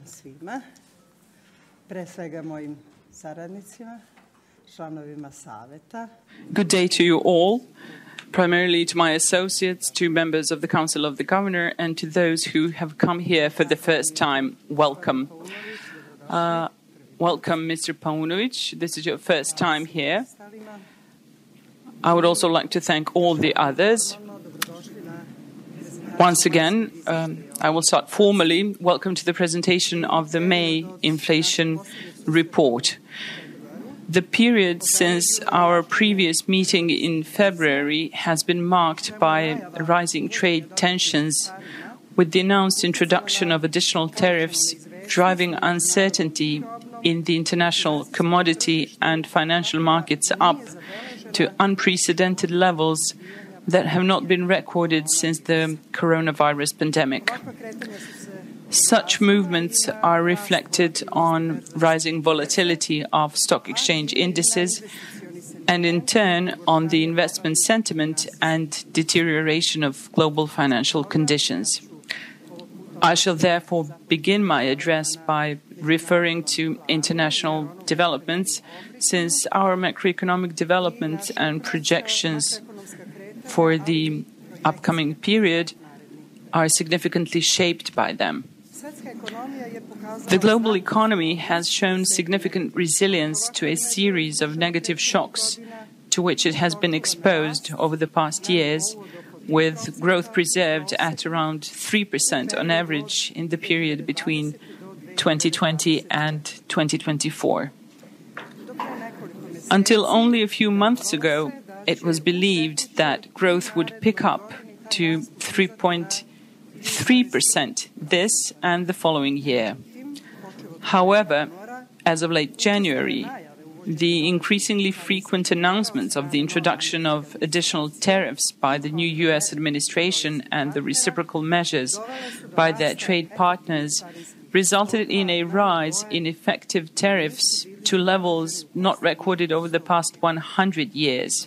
svima, pre svega mojim saradnicima, članovima saveta. Good day to you all, primarily to my associates, to members of the Council of the Governor, and to those who have come here for the first time. Welcome. Welcome, Mr. Paunovic. This is your first time here. I would also like to thank all the others. Once again, I will start formally. Welcome to the presentation of the May inflation report. The period since our previous meeting in February has been marked by rising trade tensions, with the announced introduction of additional tariffs driving uncertainty in the international commodity and financial markets up to unprecedented levels that have not been recorded since the coronavirus pandemic. Such movements are reflected on rising volatility of stock exchange indices and, in turn, on the investment sentiment and deterioration of global financial conditions. I shall therefore begin my address by referring to international developments, since our macroeconomic developments and projections for the upcoming period are significantly shaped by them. The global economy has shown significant resilience to a series of negative shocks to which it has been exposed over the past years, with growth preserved at around 3% on average in the period between 2020 and 2024. Until only a few months ago, it was believed that growth would pick up to 3.3% this and the following year. However, as of late January, the increasingly frequent announcements of the introduction of additional tariffs by the new U.S. administration and the reciprocal measures by their trade partners resulted in a rise in effective tariffs to levels not recorded over the past 100 years,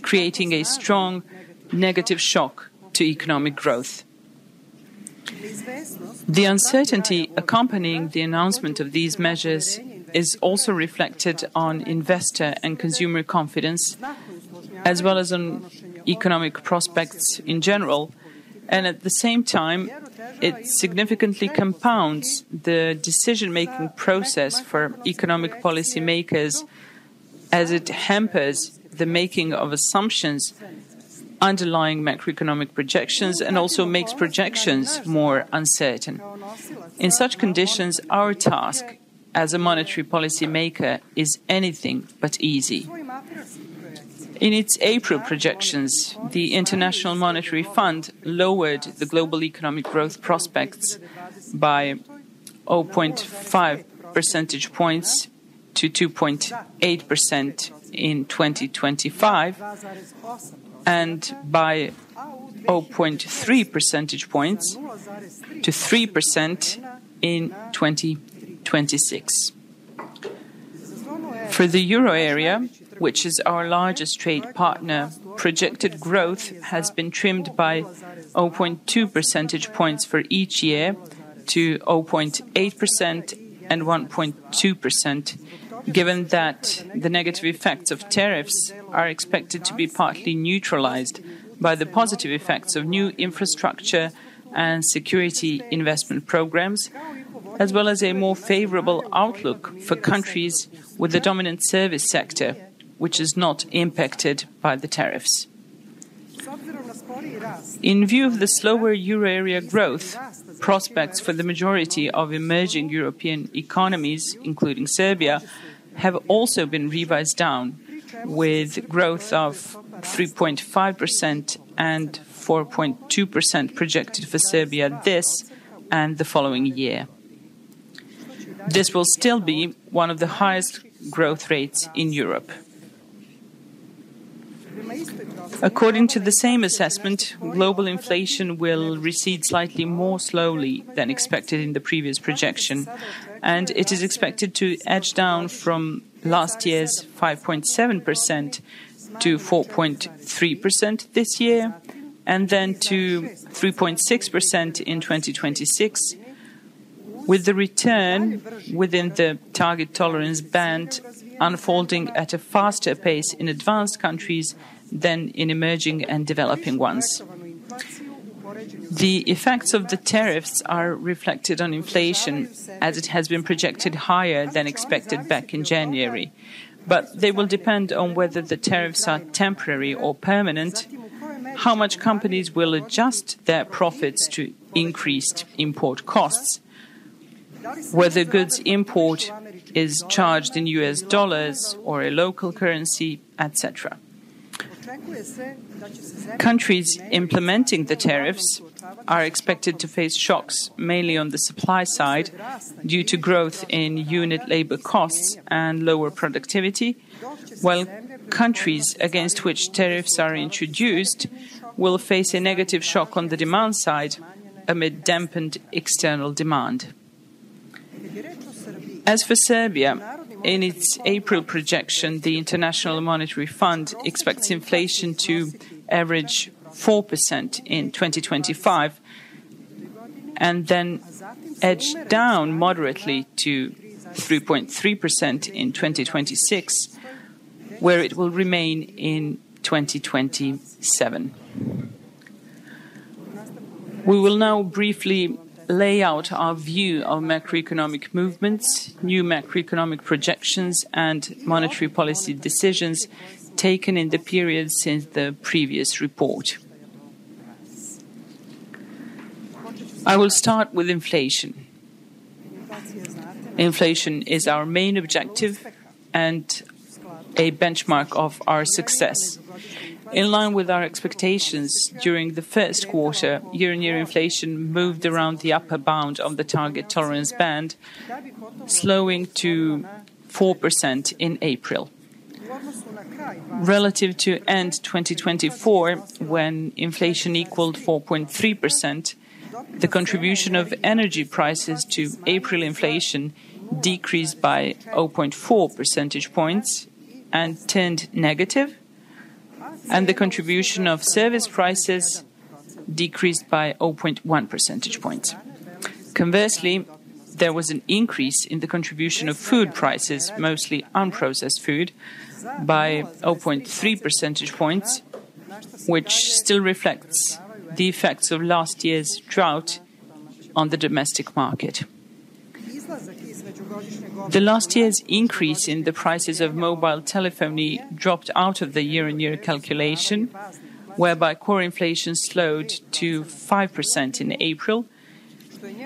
creating a strong negative shock to economic growth. The uncertainty accompanying the announcement of these measures is also reflected on investor and consumer confidence, as well as on economic prospects in general, and at the same time, it significantly compounds the decision-making process for economic policymakers, as it hampers the making of assumptions underlying macroeconomic projections and also makes projections more uncertain. In such conditions, our task as a monetary policy maker is anything but easy. In its April projections, the International Monetary Fund lowered the global economic growth prospects by 0.5 percentage points to 2.8% in 2025 and by 0.3 percentage points to 3% in 2026. For the euro area, which is our largest trade partner, projected growth has been trimmed by 0.2 percentage points for each year to 0.8% and 1.2%, given that the negative effects of tariffs are expected to be partly neutralized by the positive effects of new infrastructure and security investment programs, as well as a more favorable outlook for countries with the dominant service sector, which is not impacted by the tariffs. In view of the slower euro area growth, prospects for the majority of emerging European economies, including Serbia, have also been revised down, with growth of 3.5% and 4.2% projected for Serbia this and the following year. This will still be one of the highest growth rates in Europe. According to the same assessment, global inflation will recede slightly more slowly than expected in the previous projection, and it is expected to edge down from last year's 5.7% to 4.3% this year, and then to 3.6% in 2026, with the return within the target tolerance band unfolding at a faster pace in advanced countries than in emerging and developing ones. The effects of the tariffs are reflected on inflation, as it has been projected higher than expected back in January. But they will depend on whether the tariffs are temporary or permanent, how much companies will adjust their profits to increased import costs, whether goods import is charged in US dollars or a local currency, etc. Countries implementing the tariffs are expected to face shocks mainly on the supply side due to growth in unit labor costs and lower productivity, while countries against which tariffs are introduced will face a negative shock on the demand side amid dampened external demand. As for Serbia, in its April projection, the International Monetary Fund expects inflation to average 4% in 2025 and then edge down moderately to 3.3% in 2026, where it will remain in 2027. We will now briefly lay out our view of macroeconomic movements, new macroeconomic projections, and monetary policy decisions taken in the period since the previous report. I will start with inflation. Inflation is our main objective and a benchmark of our success. In line with our expectations, during the first quarter, year-on-year inflation moved around the upper bound of the target tolerance band, slowing to 4% in April. Relative to end 2024, when inflation equaled 4.3%, the contribution of energy prices to April inflation decreased by 0.4 percentage points and turned negative, and the contribution of service prices decreased by 0.1 percentage points. Conversely, there was an increase in the contribution of food prices, mostly unprocessed food, by 0.3 percentage points, which still reflects the effects of last year's drought on the domestic market. The last year's increase in the prices of mobile telephony dropped out of the year-on-year calculation, whereby core inflation slowed to 5% in April,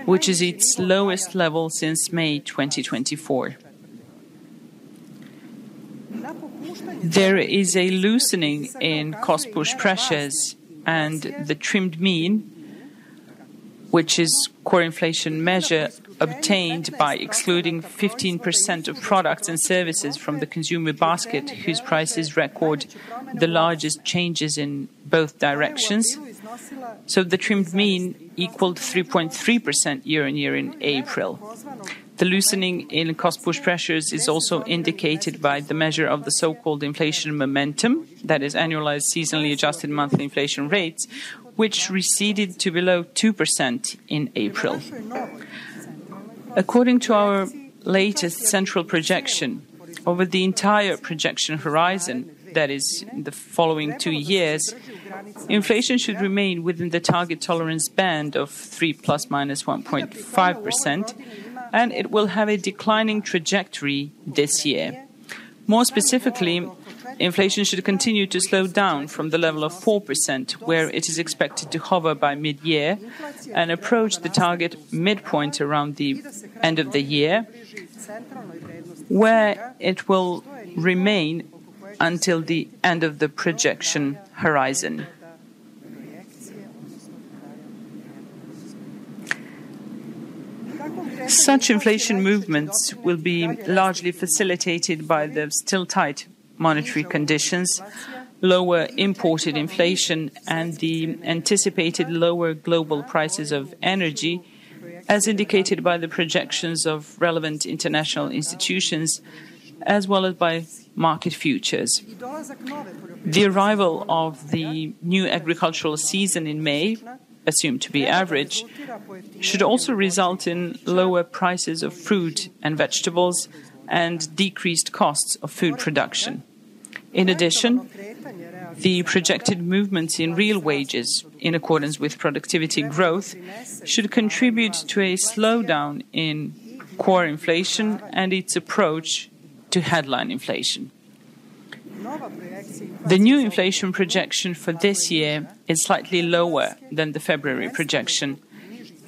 which is its lowest level since May 2024. There is a loosening in cost-push pressures, and the trimmed mean, which is core inflation measure obtained by excluding 15% of products and services from the consumer basket whose prices record the largest changes in both directions. So the trimmed mean equaled 3.3% year-on-year in April. The loosening in cost-push pressures is also indicated by the measure of the so-called inflation momentum, that is, annualized seasonally adjusted monthly inflation rates, which receded to below 2% in April. According to our latest central projection, over the entire projection horizon, that is, in the following 2 years, inflation should remain within the target tolerance band of 3 plus minus 1.5%, and it will have a declining trajectory this year. More specifically, inflation should continue to slow down from the level of 4%, where it is expected to hover by mid-year, and approach the target midpoint around the end of the year, where it will remain until the end of the projection horizon. Such inflation movements will be largely facilitated by the still tight monetary conditions, lower imported inflation, and the anticipated lower global prices of energy, as indicated by the projections of relevant international institutions, as well as by market futures. The arrival of the new agricultural season in May assumed to be average, should also result in lower prices of fruit and vegetables and decreased costs of food production. In addition, the projected movements in real wages, in accordance with productivity growth, should contribute to a slowdown in core inflation and its approach to headline inflation. The new inflation projection for this year is slightly lower than the February projection,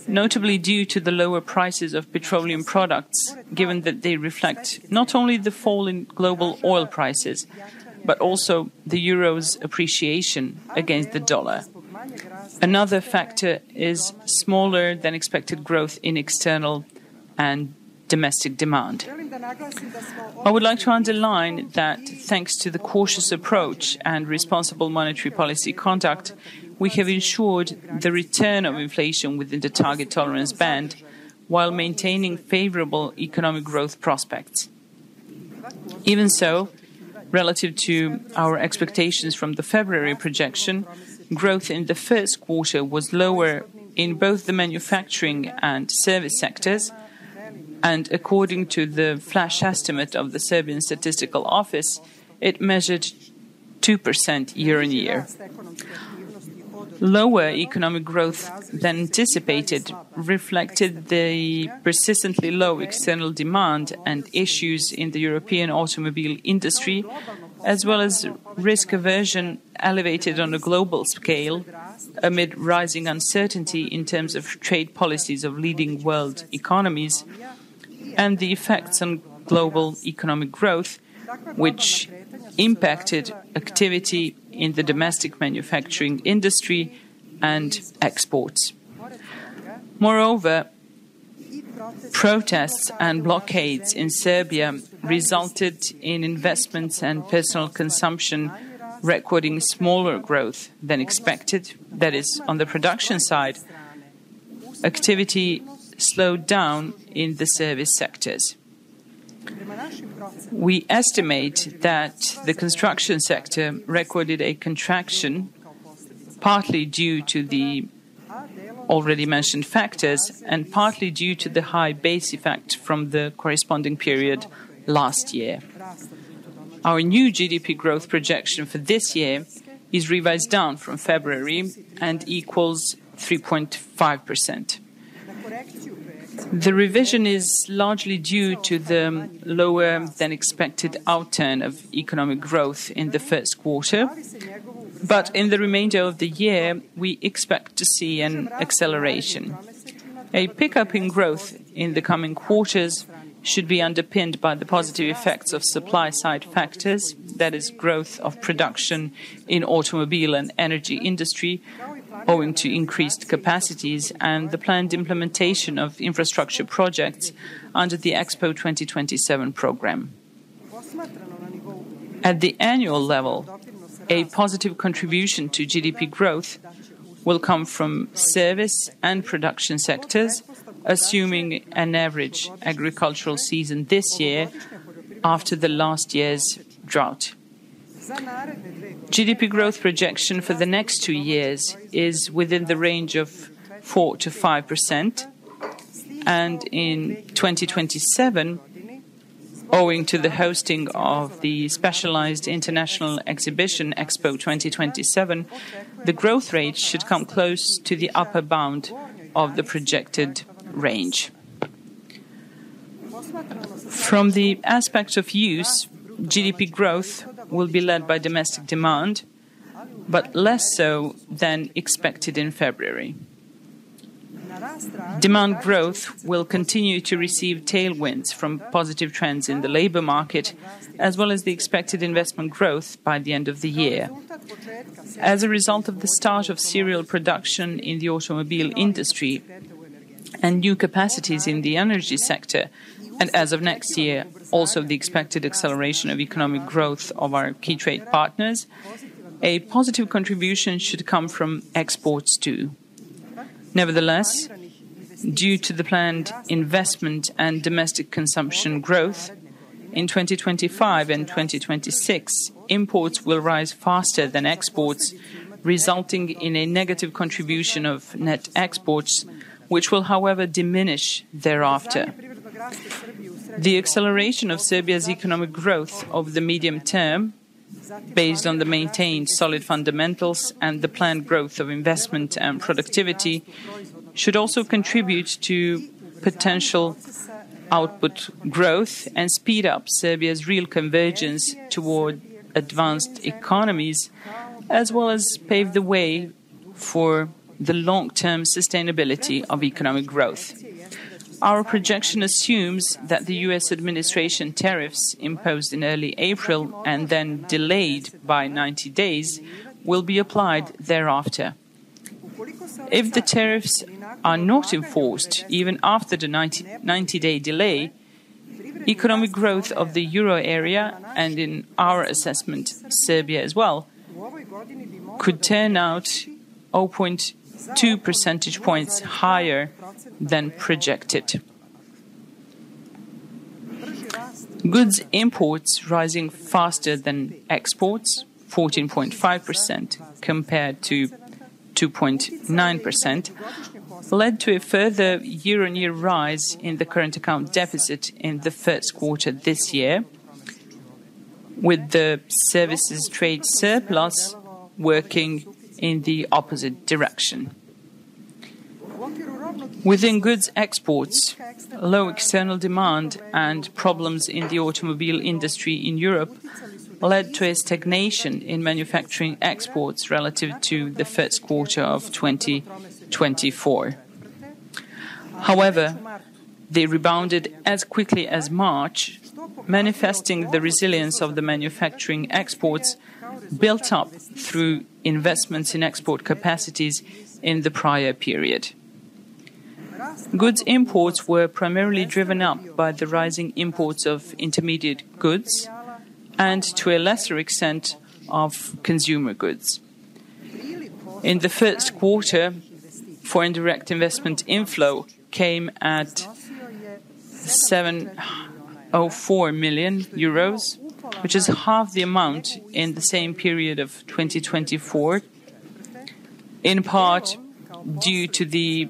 notably due to the lower prices of petroleum products, given that they reflect not only the fall in global oil prices, but also the euro's appreciation against the dollar. Another factor is smaller than expected growth in external and domestic demand. I would like to underline that thanks to the cautious approach and responsible monetary policy conduct, we have ensured the return of inflation within the target tolerance band while maintaining favorable economic growth prospects. Even so, relative to our expectations from the February projection, growth in the first quarter was lower in both the manufacturing and service sectors, and according to the flash estimate of the Serbian Statistical Office, it measured 2% year-on-year. Lower economic growth than anticipated reflected the persistently low external demand and issues in the European automobile industry, as well as risk aversion elevated on a global scale amid rising uncertainty in terms of trade policies of leading world economies, and the effects on global economic growth, which impacted activity in the domestic manufacturing industry and exports. Moreover, protests and blockades in Serbia resulted in investments and personal consumption recording smaller growth than expected. That is, on the production side, activity slowed down in the service sectors. We estimate that the construction sector recorded a contraction, partly due to the already mentioned factors and partly due to the high base effect from the corresponding period last year. Our new GDP growth projection for this year is revised down from February and equals 3.5%. The revision is largely due to the lower than expected outturn of economic growth in the first quarter, but in the remainder of the year we expect to see an acceleration. A pickup in growth in the coming quarters should be underpinned by the positive effects of supply-side factors, that is, growth of production in automobile and energy industry, owing to increased capacities, and the planned implementation of infrastructure projects under the Expo 2027 program. At the annual level, a positive contribution to GDP growth will come from service and production sectors, assuming an average agricultural season this year after the last year's drought. GDP growth projection for the next 2 years is within the range of 4 to 5%, and in 2027, owing to the hosting of the specialized international exhibition Expo 2027, the growth rate should come close to the upper bound of the projected range. From the aspect of use, GDP growth will be led by domestic demand, but less so than expected in February. Demand growth will continue to receive tailwinds from positive trends in the labor market, as well as the expected investment growth by the end of the year. As a result of the start of serial production in the automobile industry and new capacities in the energy sector, and as of next year, also the expected acceleration of economic growth of our key trade partners, a positive contribution should come from exports too. Nevertheless, due to the planned investment and domestic consumption growth, in 2025 and 2026, imports will rise faster than exports resulting in a negative contribution of net exports, which will, however, diminish thereafter. The acceleration of Serbia's economic growth over the medium term, based on the maintained solid fundamentals and the planned growth of investment and productivity, should also contribute to potential output growth and speed up Serbia's real convergence toward advanced economies, as well as pave the way for the long-term sustainability of economic growth. Our projection assumes that the U.S. administration tariffs imposed in early April and then delayed by 90 days will be applied thereafter. If the tariffs are not enforced, even after the 90-day delay, economic growth of the euro area, and in our assessment, Serbia as well, could turn out 0.2 percentage points higher than projected. Goods imports rising faster than exports, 14.5% compared to 2.9%, led to a further year-on-year rise in the current account deficit in the first quarter this year, with the services trade surplus working in the opposite direction. Within goods exports, low external demand and problems in the automobile industry in Europe led to a stagnation in manufacturing exports relative to the first quarter of 2024. However, they rebounded as quickly as March, manifesting the resilience of the manufacturing exports built up through investments in export capacities in the prior period. Goods imports were primarily driven up by the rising imports of intermediate goods and, to a lesser extent, of consumer goods. In the first quarter, foreign direct investment inflow came at 704 million euros, which is half the amount in the same period of 2024, in part due to the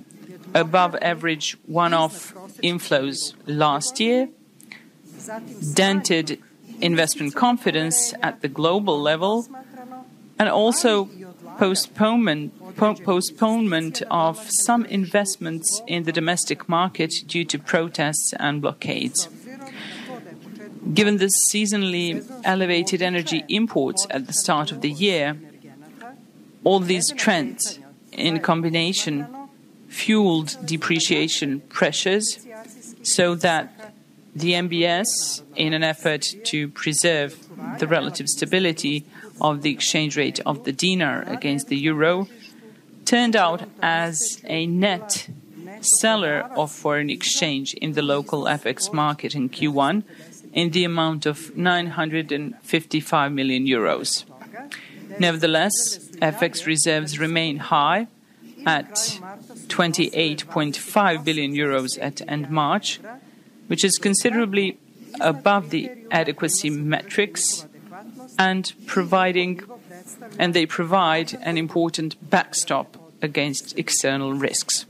above-average one-off inflows last year, dented investment confidence at the global level, and also postponement of some investments in the domestic market due to protests and blockades. Given the seasonally elevated energy imports at the start of the year, all these trends in combination fueled depreciation pressures so that the MBS, in an effort to preserve the relative stability of the exchange rate of the dinar against the euro, turned out as a net seller of foreign exchange in the local FX market in Q1 in the amount of 955 million euros. Nevertheless, FX reserves remain high at 28.5 billion euros at end March, which is considerably above the adequacy metrics, and they provide an important backstop against external risks.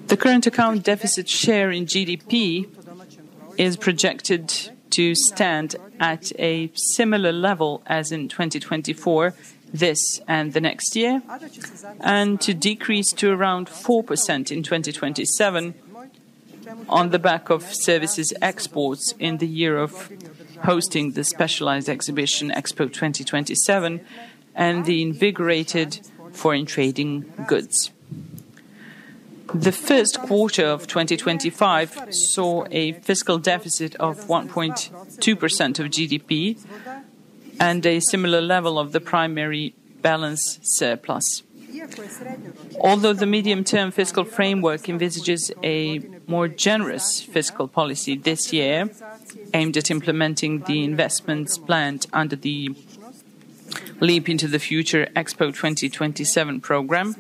The current account deficit share in GDP is projected to stand at a similar level as in 2024, this and the next year, and to decrease to around 4% in 2027 on the back of services exports in the year of hosting the specialized exhibition Expo 2027 and the invigorated foreign trading goods. The first quarter of 2025 saw a fiscal deficit of 1.2% of GDP and a similar level of the primary balance surplus. Although the medium-term fiscal framework envisages a more generous fiscal policy this year, aimed at implementing the investments planned under the Leap into the Future Expo 2027 program,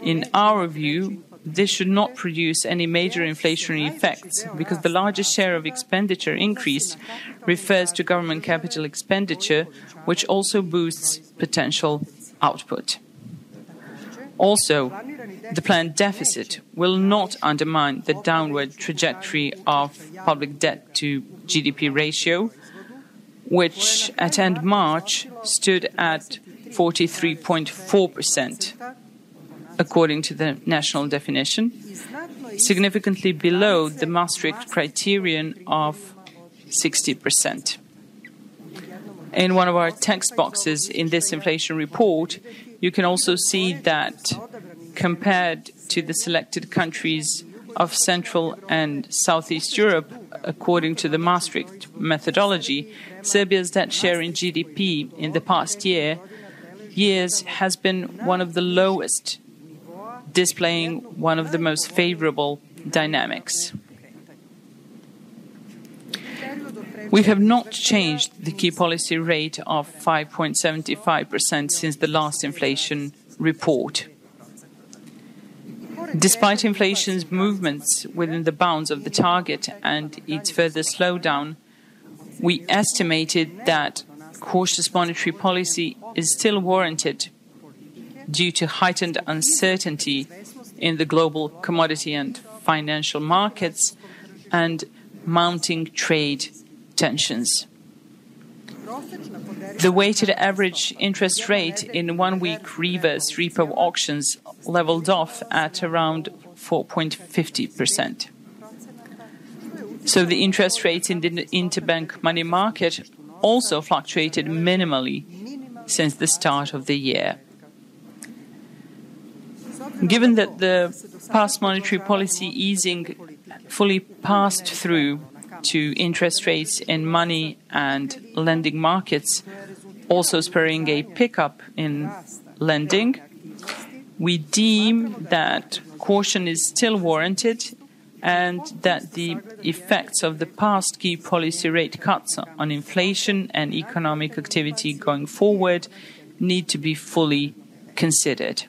in our view, this should not produce any major inflationary effects because the largest share of expenditure increase refers to government capital expenditure, which also boosts potential output. Also, the planned deficit will not undermine the downward trajectory of public debt to GDP ratio, which at end March stood at 43.4%, according to the national definition, significantly below the Maastricht criterion of 60%. In one of our text boxes in this inflation report, you can also see that compared to the selected countries of Central and Southeast Europe, according to the Maastricht methodology, Serbia's debt share in GDP in the past years has been one of the lowest, displaying one of the most favorable dynamics. We have not changed the key policy rate of 5.75% since the last inflation report. Despite inflation's movements within the bounds of the target and its further slowdown, we estimated that cautious monetary policy is still warranted due to heightened uncertainty in the global commodity and financial markets and mounting trade tensions. The weighted average interest rate in one-week reverse repo auctions leveled off at around 4.50%. So the interest rates in the interbank money market also fluctuated minimally since the start of the year. Given that the past monetary policy easing fully passed through to interest rates in money and lending markets, also spurring a pickup in lending, we deem that caution is still warranted and that the effects of the past key policy rate cuts on inflation and economic activity going forward need to be fully considered.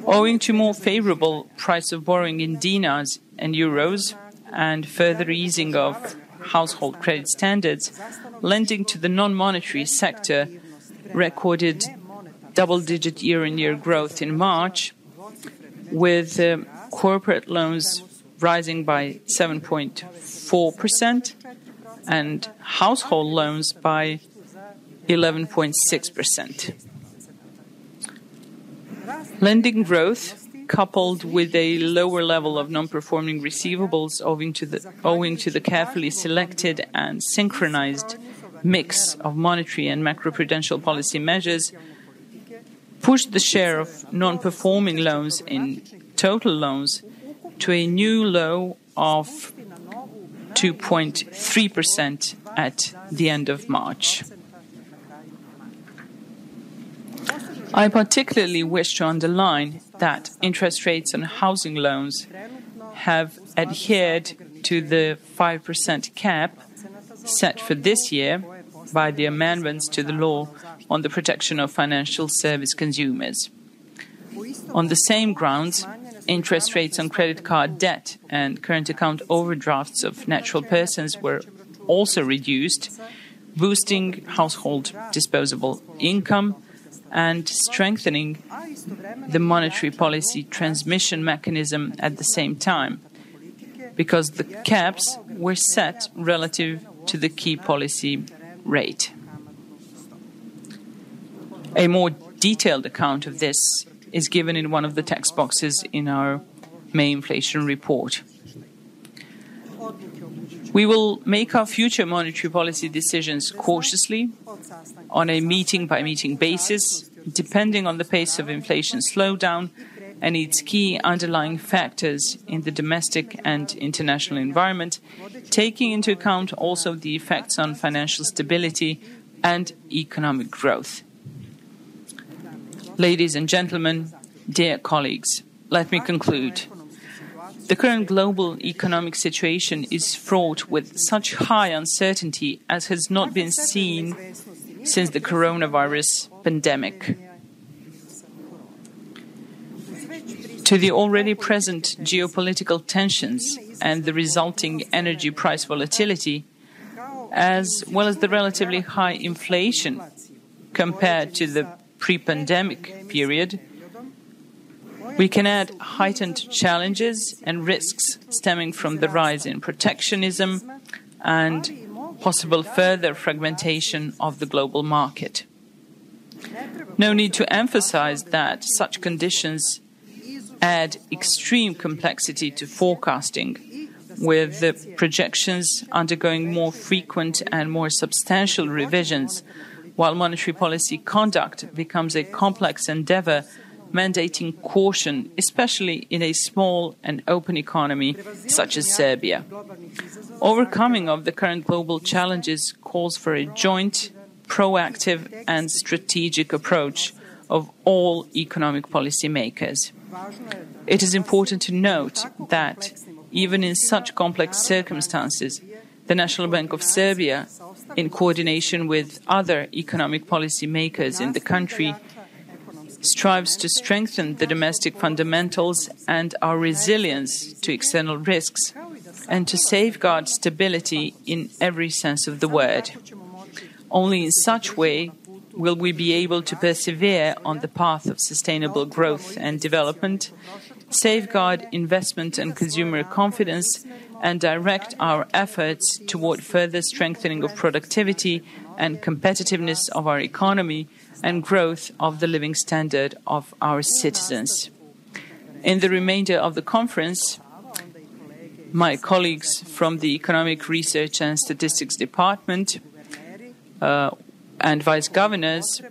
Owing to more favorable price of borrowing in dinars and euros and further easing of household credit standards, lending to the non-monetary sector recorded double-digit year-on-year growth in March, with corporate loans rising by 7.4% and household loans by 11.6%. Lending growth, coupled with a lower level of non-performing receivables owing to the carefully selected and synchronized mix of monetary and macroprudential policy measures, pushed the share of non-performing loans in total loans to a new low of 2.3% at the end of March. I particularly wish to underline that interest rates on housing loans have adhered to the 5% cap set for this year by the amendments to the law on the protection of financial service consumers. On the same grounds, interest rates on credit card debt and current account overdrafts of natural persons were also reduced, boosting household disposable income and strengthening the monetary policy transmission mechanism at the same time, because the caps were set relative to the key policy rate. A more detailed account of this is given in one of the text boxes in our May inflation report. We will make our future monetary policy decisions cautiously, on a meeting-by-meeting basis, depending on the pace of inflation slowdown and its key underlying factors in the domestic and international environment, taking into account also the effects on financial stability and economic growth. Ladies and gentlemen, dear colleagues, let me conclude. The current global economic situation is fraught with such high uncertainty as has not been seen since the coronavirus pandemic. to the already present geopolitical tensions and the resulting energy price volatility, as well as the relatively high inflation compared to the pre-pandemic period, we can add heightened challenges and risks stemming from the rise in protectionism and possible further fragmentation of the global market. No need to emphasize that such conditions add extreme complexity to forecasting, with the projections undergoing more frequent and more substantial revisions, while monetary policy conduct becomes a complex endeavor mandating caution, especially in a small and open economy such as Serbia. Overcoming of the current global challenges calls for a joint, proactive and strategic approach of all economic policy makers. It is important to note that even in such complex circumstances, the National Bank of Serbia, in coordination with other economic policy makers in the country, strives to strengthen the domestic fundamentals and our resilience to external risks, and to safeguard stability in every sense of the word. Only in such way will we be able to persevere on the path of sustainable growth and development, safeguard investment and consumer confidence, and direct our efforts toward further strengthening of productivity and competitiveness of our economy and growth of the living standard of our citizens. In the remainder of the conference, my colleagues from the Economic Research and Statistics Department and vice governors,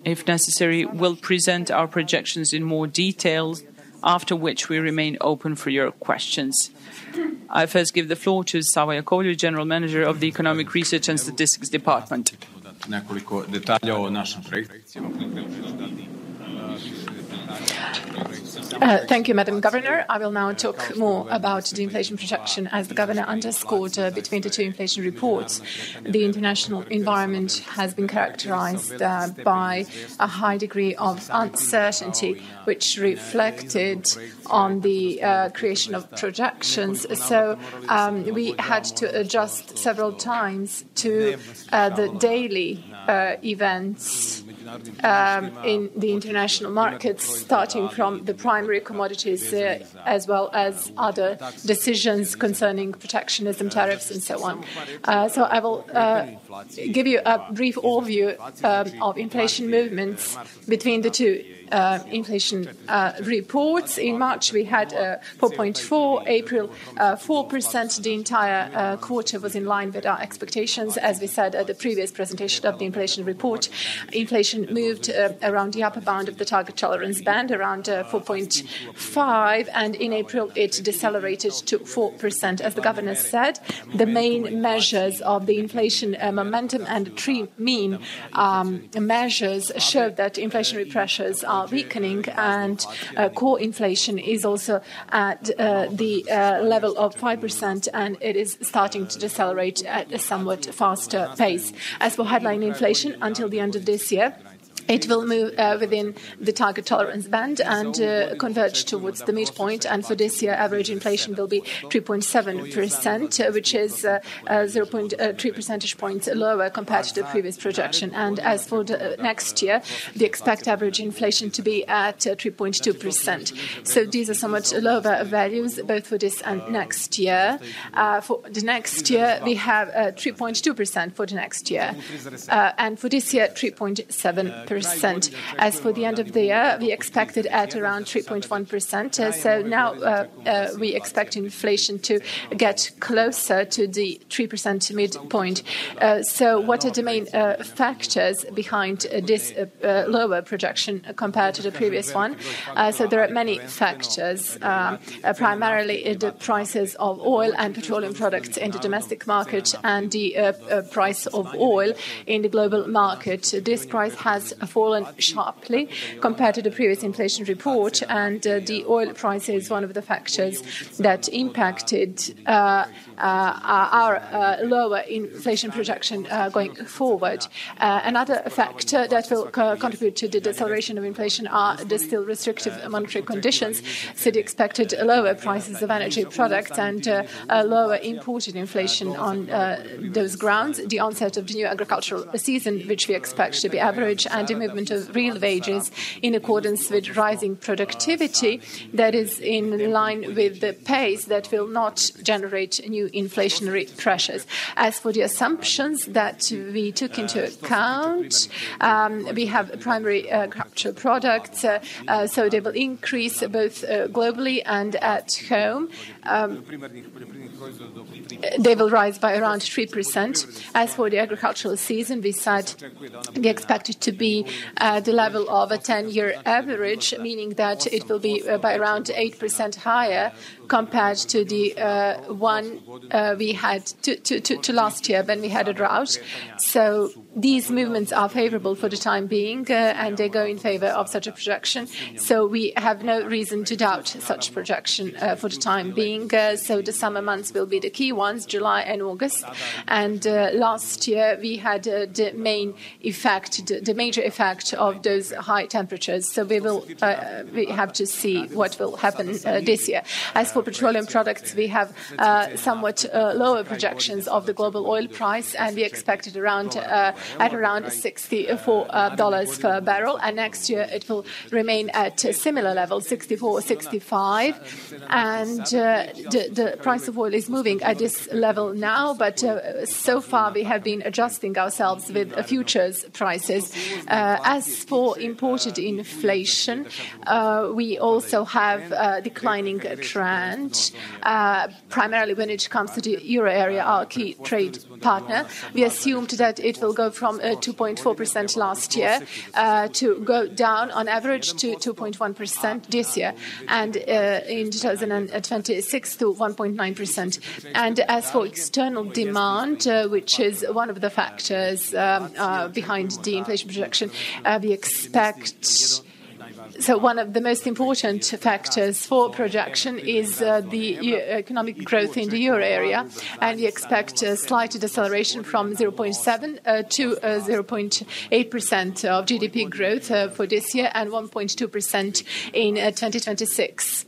if necessary, will present our projections in more detail, after which we remain open for your questions. I first give the floor to Sava Jakovljević, General Manager of the Economic Research and Statistics Department. Thank you, Madam Governor. I will now talk more about the inflation projection. As the Governor underscored between the two inflation reports, the international environment has been characterized by a high degree of uncertainty, which reflected on the creation of projections. So we had to adjust several times to the daily events in the international markets, starting from the primary commodities as well as other decisions concerning protectionism, tariffs, and so on. So I will give you a brief overview of inflation movements between the two inflation reports. In March, we had 4.4, April 4%. The entire quarter was in line with our expectations. As we said at the previous presentation of the inflation report, inflation moved around the upper bound of the target tolerance band, around 4.5, and in April it decelerated to 4%. As the Governor said, the main measures of the inflation momentum and mean measures showed that inflationary pressures are weakening, and core inflation is also at the level of 5%, and it is starting to decelerate at a somewhat faster pace. As for headline inflation, until the end of this year, it will move within the target tolerance band and converge towards the midpoint. And for this year, average inflation will be 3.7%, which is 0.3 percentage points lower compared to the previous projection. And as for the next year, we expect average inflation to be at 3.2%. So these are somewhat lower values, both for this and next year. For the next year, we have 3.2% for the next year. And for this year, 3.7%. As for the end of the year, we expect it at around 3.1%. So now we expect inflation to get closer to the 3% midpoint. So what are the main factors behind this lower projection compared to the previous one? So there are many factors, primarily the prices of oil and petroleum products in the domestic market and the price of oil in the global market. This price has fallen sharply compared to the previous inflation report, and the oil price is one of the factors that impacted our lower inflation projection going forward. Another factor that will contribute to the deceleration of inflation are the still restrictive monetary conditions, so the expected lower prices of energy products and lower imported inflation on those grounds, the onset of the new agricultural season, which we expect to be average, and the movement of real wages in accordance with rising productivity that is in line with the pace that will not generate new inflationary pressures. As for the assumptions that we took into account, we have primary agricultural products, so they will increase both globally and at home. They will rise by around 3%. As for the agricultural season, we said we expect it to be the level of a 10-year average, meaning that it will be by around 8% higher compared to the one we had to last year when we had a drought. So these movements are favorable for the time being, and they go in favor of such a projection. So we have no reason to doubt such projection for the time being. So the summer months will be the key ones, July and August. And last year we had the major effect of those high temperatures. So we have to see what will happen this year. As for petroleum products, we have somewhat lower projections of the global oil price, and we expect it at around $64 per barrel, and next year it will remain at a similar level, 64, 65, and the price of oil is moving at this level now, but so far we have been adjusting ourselves with futures prices. As for imported inflation, we also have a declining trend, primarily when it comes to the euro area, our key trade partner. We assumed that it will go from 2.4% last year to go down on average to 2.1% this year, and in 2026 to 1.9%. And as for external demand, which is one of the factors behind the inflation projection, we expect. So one of the most important factors for projection is the economic growth in the euro area, and we expect a slight deceleration from 0.7 to 0.8% of GDP growth for this year and 1.2% in 2026.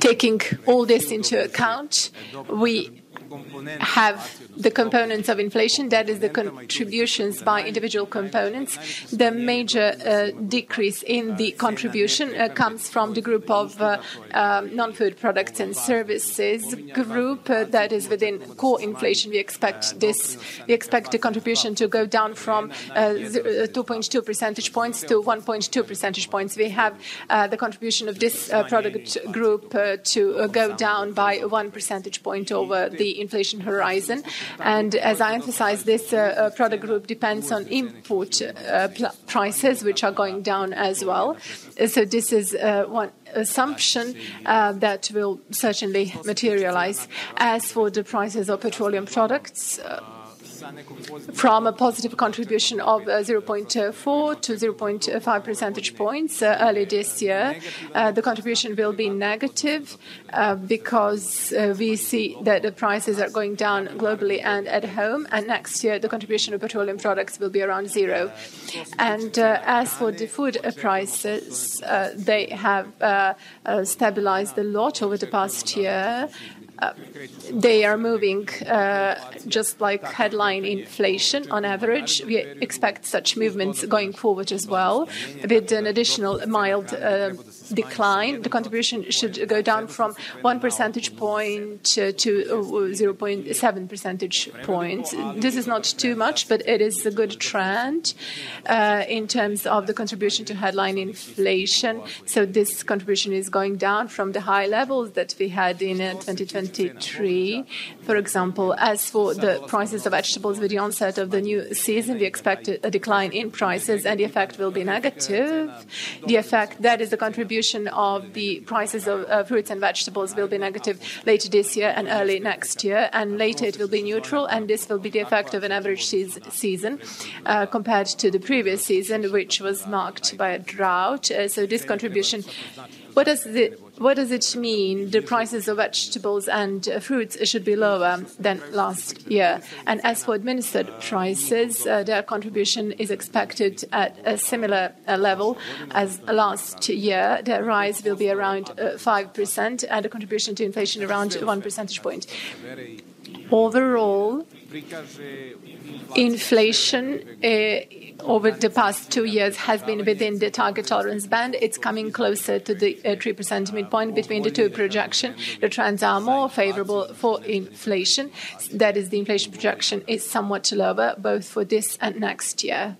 Taking all this into account, we have the components of inflation, that is the contributions by individual components. The major decrease in the contribution comes from the group of non-food products and services group that is within core inflation. We expect the contribution to go down from 2.2 percentage points to 1.2 percentage points. We have the contribution of this product group to go down by 1 percentage point over the inflation horizon. And as I emphasized, this product group depends on input prices, which are going down as well. So this is one assumption that will certainly materialize. As for the prices of petroleum products, from a positive contribution of 0.4 to 0.5 percentage points early this year, the contribution will be negative because we see that the prices are going down globally and at home, and next year the contribution of petroleum products will be around zero. And as for the food prices, they have stabilized a lot over the past year. They are moving just like headline inflation on average. We expect such movements going forward as well, with an additional mild decline. The contribution should go down from 1 percentage point to 0.7 percentage points. This is not too much, but it is a good trend in terms of the contribution to headline inflation. So this contribution is going down from the high levels that we had in 2023. For example, as for the prices of vegetables with the onset of the new season, we expect a decline in prices, and the effect will be negative. The effect, that is the contribution contribution of the prices of fruits and vegetables will be negative later this year and early next year, and later it will be neutral, and this will be the effect of an average season compared to the previous season, which was marked by a drought. So this contribution, what does it mean? The prices of vegetables and fruits should be lower than last year. And as for administered prices, their contribution is expected at a similar level as last year. Their rise will be around 5%, and the contribution to inflation around 1 percentage point. Overall, inflation over the past 2 years has been within the target tolerance band. It's coming closer to the 3% midpoint between the two projections. The trends are more favorable for inflation. That is, the inflation projection is somewhat lower, both for this and next year.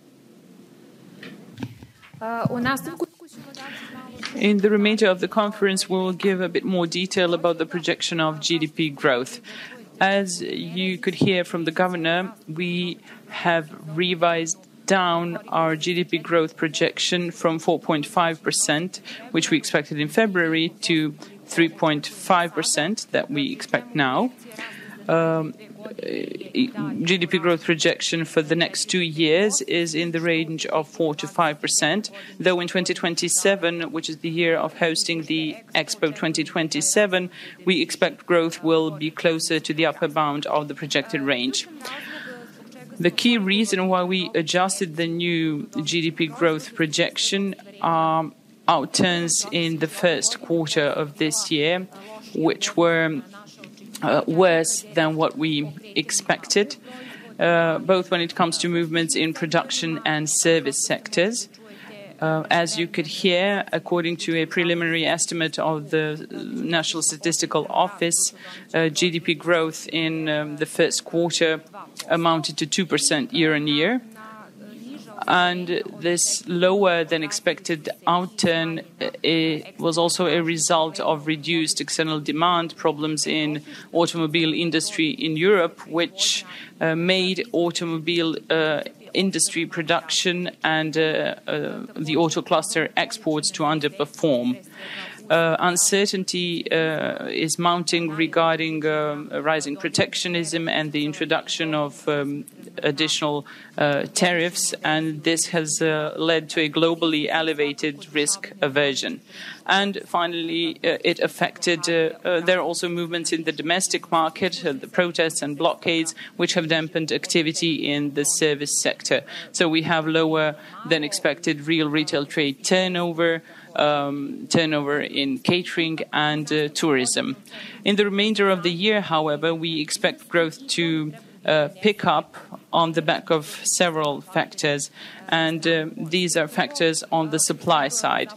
In the remainder of the conference, we will give a bit more detail about the projection of GDP growth. As you could hear from the governor, we have revised down our GDP growth projection from 4.5%, which we expected in February, to 3.5% that we expect now. GDP growth projection for the next 2 years is in the range of 4 to 5%, though in 2027, which is the year of hosting the Expo 2027, we expect growth will be closer to the upper bound of the projected range. The key reason why we adjusted the new GDP growth projection are outturns in the first quarter of this year, which were worse than what we expected, both when it comes to movements in production and service sectors. As you could hear, according to a preliminary estimate of the National Statistical Office, GDP growth in the first quarter amounted to 2% year-on-year. And this lower than expected outturn was also a result of reduced external demand, problems in automobile industry in Europe, which made automobile industry production and the auto cluster exports to underperform. Uncertainty is mounting regarding rising protectionism and the introduction of additional tariffs, and this has led to a globally elevated risk aversion. And finally, it affected, there are also movements in the domestic market, the protests and blockades, which have dampened activity in the service sector. So we have lower than expected real retail trade turnover, turnover in catering and tourism. In the remainder of the year, however, we expect growth to pick up on the back of several factors, and these are factors on the supply side.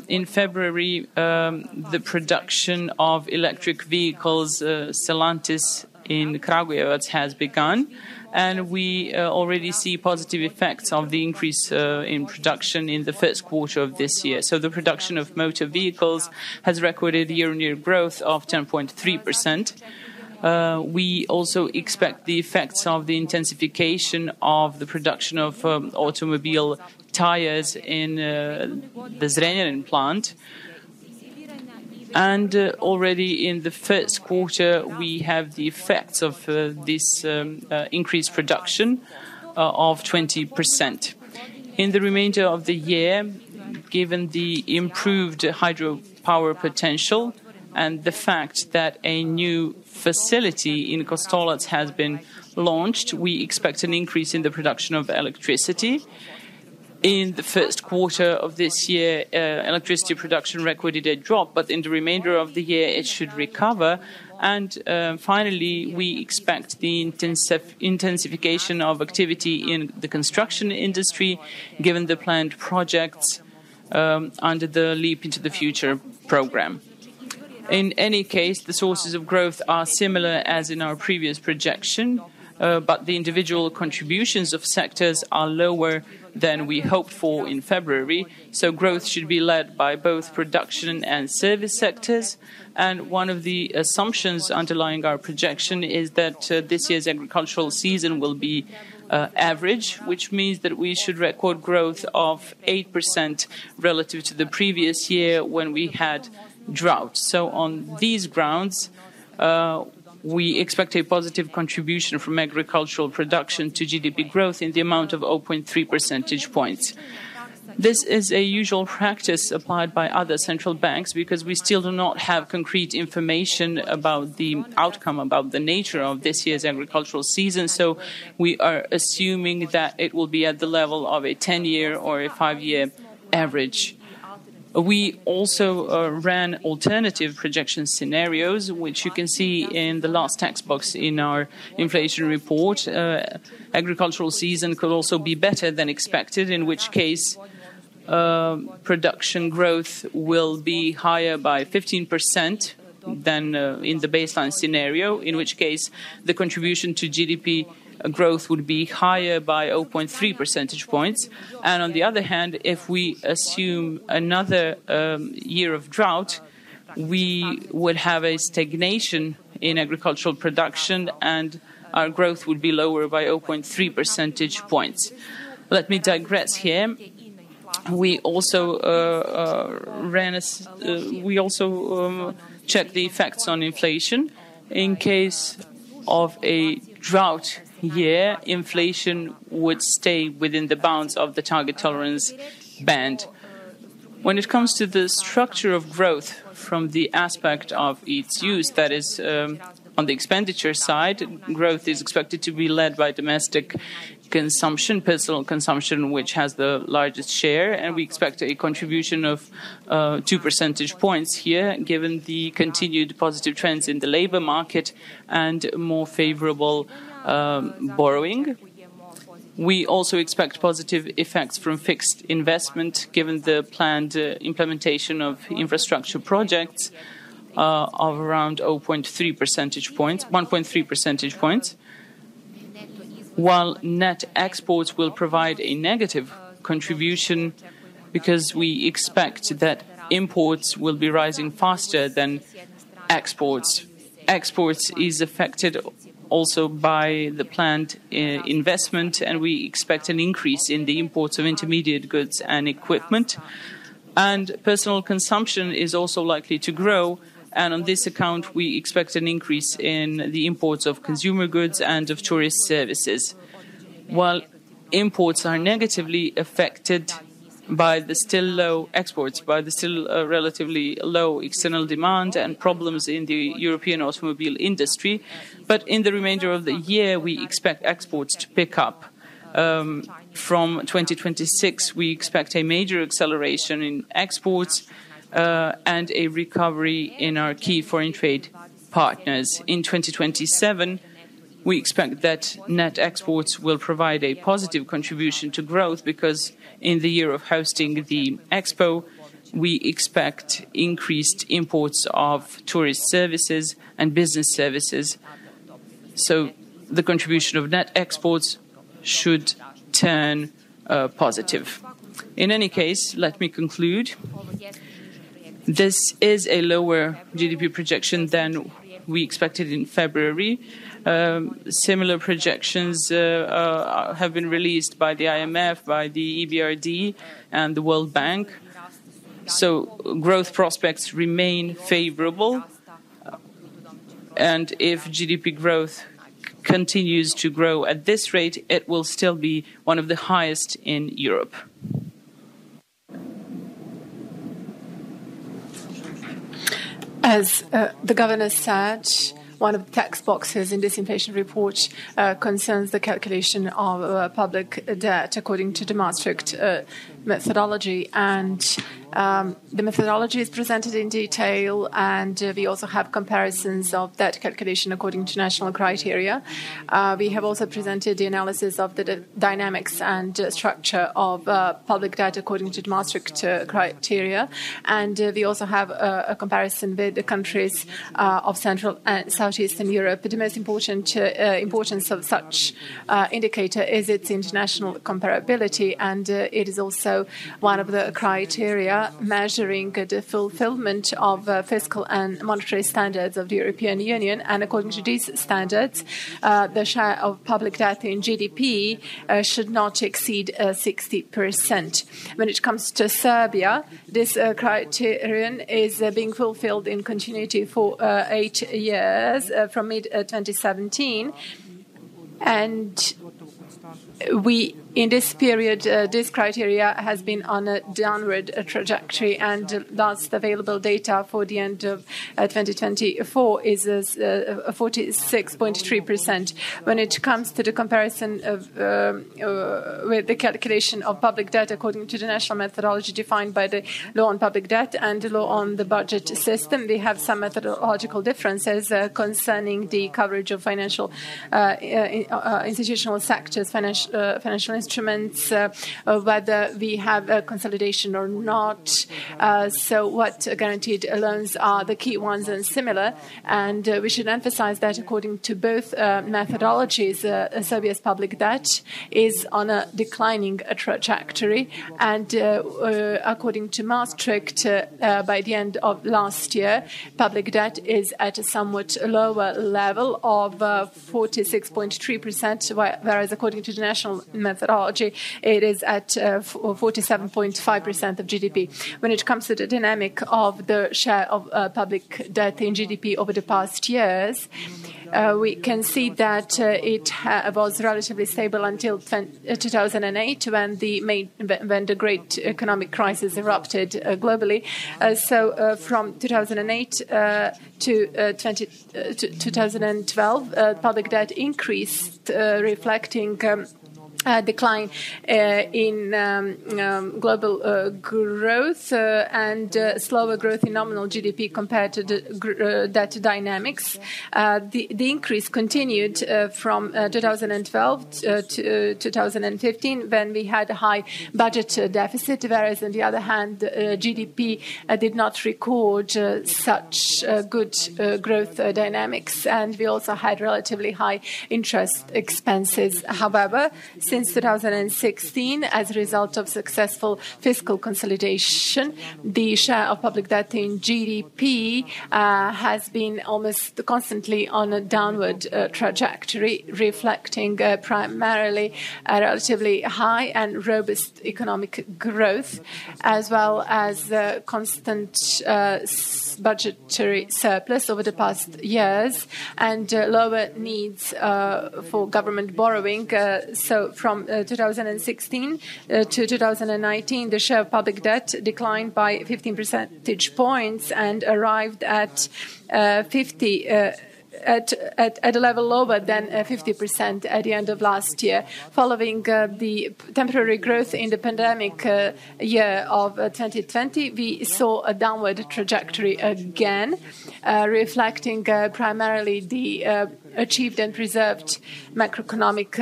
In February, the production of electric vehicles, Stellantis in Kragujevac, has begun, and we already see positive effects of the increase in production in the first quarter of this year. So the production of motor vehicles has recorded year-on-year growth of 10.3%. We also expect the effects of the intensification of the production of automobile tires in the Zrenjanin plant. And already in the first quarter, we have the effects of this increased production of 20%. In the remainder of the year, given the improved hydropower potential and the fact that a new facility in Kostolac has been launched, we expect an increase in the production of electricity. In the first quarter of this year, electricity production recorded a drop, but in the remainder of the year, it should recover. And finally, we expect the intensification of activity in the construction industry, given the planned projects under the Leap into the Future program. In any case, the sources of growth are similar as in our previous projection, but the individual contributions of sectors are lower than we hoped for in February. So growth should be led by both production and service sectors. And one of the assumptions underlying our projection is that this year's agricultural season will be average, which means that we should record growth of 8% relative to the previous year when we had drought. So on these grounds, we expect a positive contribution from agricultural production to GDP growth in the amount of 0.3 percentage points. This is a usual practice applied by other central banks because we still do not have concrete information about the outcome, about the nature of this year's agricultural season. So we are assuming that it will be at the level of a 10-year or a 5-year average. We also ran alternative projection scenarios, which you can see in the last text box in our inflation report. Agricultural season could also be better than expected, in which case production growth will be higher by 15% than in the baseline scenario, in which case the contribution to GDP growth would be higher by 0.3 percentage points. And on the other hand, if we assume another year of drought, we would have a stagnation in agricultural production and our growth would be lower by 0.3 percentage points. Let me digress here. We also checked the effects on inflation. In case of a drought year, inflation would stay within the bounds of the target tolerance band. When it comes to the structure of growth from the aspect of its use, that is, on the expenditure side, growth is expected to be led by domestic consumption, personal consumption, which has the largest share, and we expect a contribution of 2 percentage points here, given the continued positive trends in the labor market and more favorable borrowing. We also expect positive effects from fixed investment, given the planned implementation of infrastructure projects of around 0.3 percentage points, 1.3 percentage points, while net exports will provide a negative contribution because we expect that imports will be rising faster than exports. Exports is affected also by the planned investment, and we expect an increase in the imports of intermediate goods and equipment. And personal consumption is also likely to grow, and on this account, we expect an increase in the imports of consumer goods and of tourist services. While imports are negatively affected by the still low exports, by the still relatively low external demand and problems in the European automobile industry. But in the remainder of the year, we expect exports to pick up. From 2026, we expect a major acceleration in exports and a recovery in our key foreign trade partners. In 2027, we expect that net exports will provide a positive contribution to growth because in the year of hosting the Expo, we expect increased imports of tourist services and business services. So the contribution of net exports should turn positive. In any case, let me conclude. This is a lower GDP projection than we expected in February. Similar projections have been released by the IMF, by the EBRD, and the World Bank. So growth prospects remain favorable. And if GDP growth continues to grow at this rate, it will still be one of the highest in Europe. As the governor said, one of the text boxes in this inflation report concerns the calculation of public debt according to the Maastricht methodology. And the methodology is presented in detail, and we also have comparisons of debt calculation according to national criteria. We have also presented the analysis of the dynamics and structure of public debt according to the Maastricht criteria. And we also have a comparison with the countries of Central and Southeastern Europe. The most important importance of such indicator is its international comparability, and it is also one of the criteria data measuring the fulfillment of fiscal and monetary standards of the European Union. And according to these standards, the share of public debt in GDP should not exceed 60%. When it comes to Serbia, this criterion is being fulfilled in continuity for 8 years from mid-2017. And in this period, this criteria has been on a downward trajectory, and thus the available data for the end of 2024 is 46.3%. When it comes to the comparison of with the calculation of public debt according to the national methodology defined by the law on public debt and the law on the budget system, we have some methodological differences concerning the coverage of financial institutional sectors, financial instruments, whether we have a consolidation or not. So what guaranteed loans are the key ones and similar. And we should emphasize that according to both methodologies, Serbia's public debt is on a declining trajectory. And according to Maastricht, by the end of last year, public debt is at a somewhat lower level of 46.3%, whereas according to the national methodology, it is at 47.5% of GDP. When it comes to the dynamic of the share of public debt in GDP over the past years, we can see that it was relatively stable until 2008, when the great economic crisis erupted globally. So from 2008 to 2012, public debt increased, reflecting decline in global growth and slower growth in nominal GDP compared to the debt dynamics. The increase continued from 2012 to 2015, when we had a high budget deficit, whereas on the other hand, GDP did not record such good growth dynamics, and we also had relatively high interest expenses. However, since 2016, as a result of successful fiscal consolidation, the share of public debt in GDP has been almost constantly on a downward trajectory, reflecting primarily a relatively high and robust economic growth, as well as constant budgetary surplus over the past years, and lower needs for government borrowing. So from 2016 to 2019, the share of public debt declined by 15 percentage points and arrived at at a level lower than 50% at the end of last year. Following the temporary growth in the pandemic year of 2020, we saw a downward trajectory again, reflecting primarily the achieved and preserved macroeconomic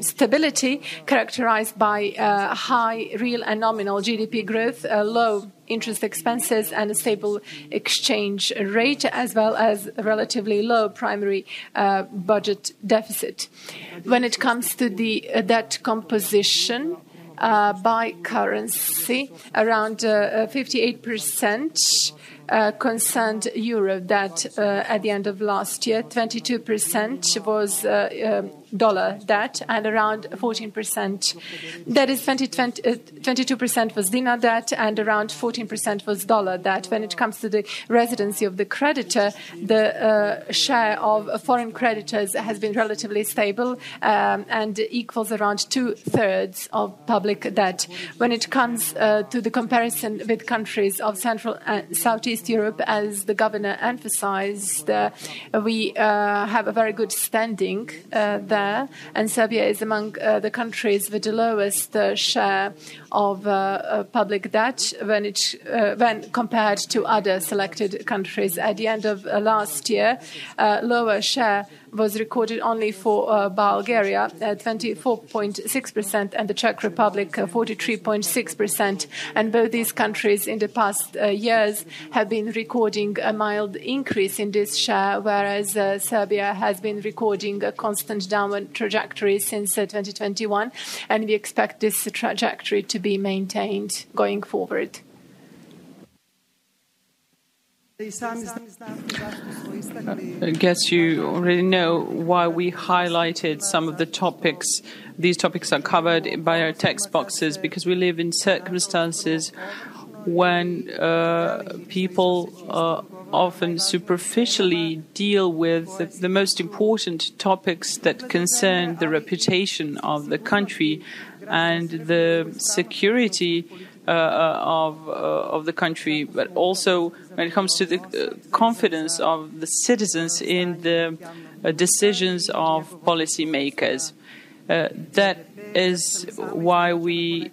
stability, characterized by high real and nominal GDP growth, low interest expenses, and a stable exchange rate, as well as a relatively low primary budget deficit. When it comes to the debt composition by currency, around 58% concerned euro debt at the end of last year, 22% was dollar debt, and around 14%, that is 22% was dinar debt, and around 14% was dollar debt. When it comes to the residency of the creditor, the share of foreign creditors has been relatively stable and equals around 2/3 of public debt. When it comes to the comparison with countries of Central and Southeast Europe, as the governor emphasized, we have a very good standing there, and Serbia is among the countries with the lowest share of public debt when compared to other selected countries. At the end of last year, lower share was recorded only for Bulgaria, 24.6%, and the Czech Republic, 43.6%. And both these countries in the past years have been recording a mild increase in this share, whereas Serbia has been recording a constant downward trajectory since 2021, and we expect this trajectory to be maintained going forward. I guess you already know why we highlighted some of the topics. These topics are covered by our text boxes because we live in circumstances when people often superficially deal with the most important topics that concern the reputation of the country and the security of the country, but also when it comes to the confidence of the citizens in the decisions of policymakers. That is why we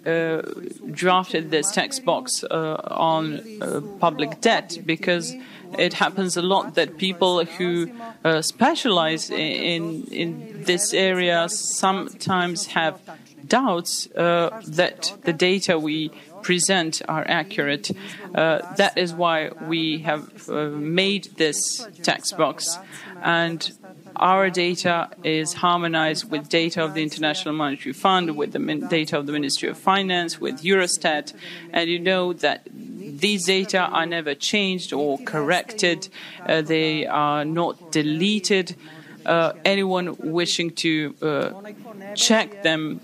drafted this text box on public debt, because it happens a lot that people who specialize in this area sometimes have doubts that the data we present are accurate. That is why we have made this text box, and our data is harmonized with data of the International Monetary Fund, with the data of the Ministry of Finance, with Eurostat, and you know that these data are never changed or corrected. They are not deleted. Anyone wishing to check them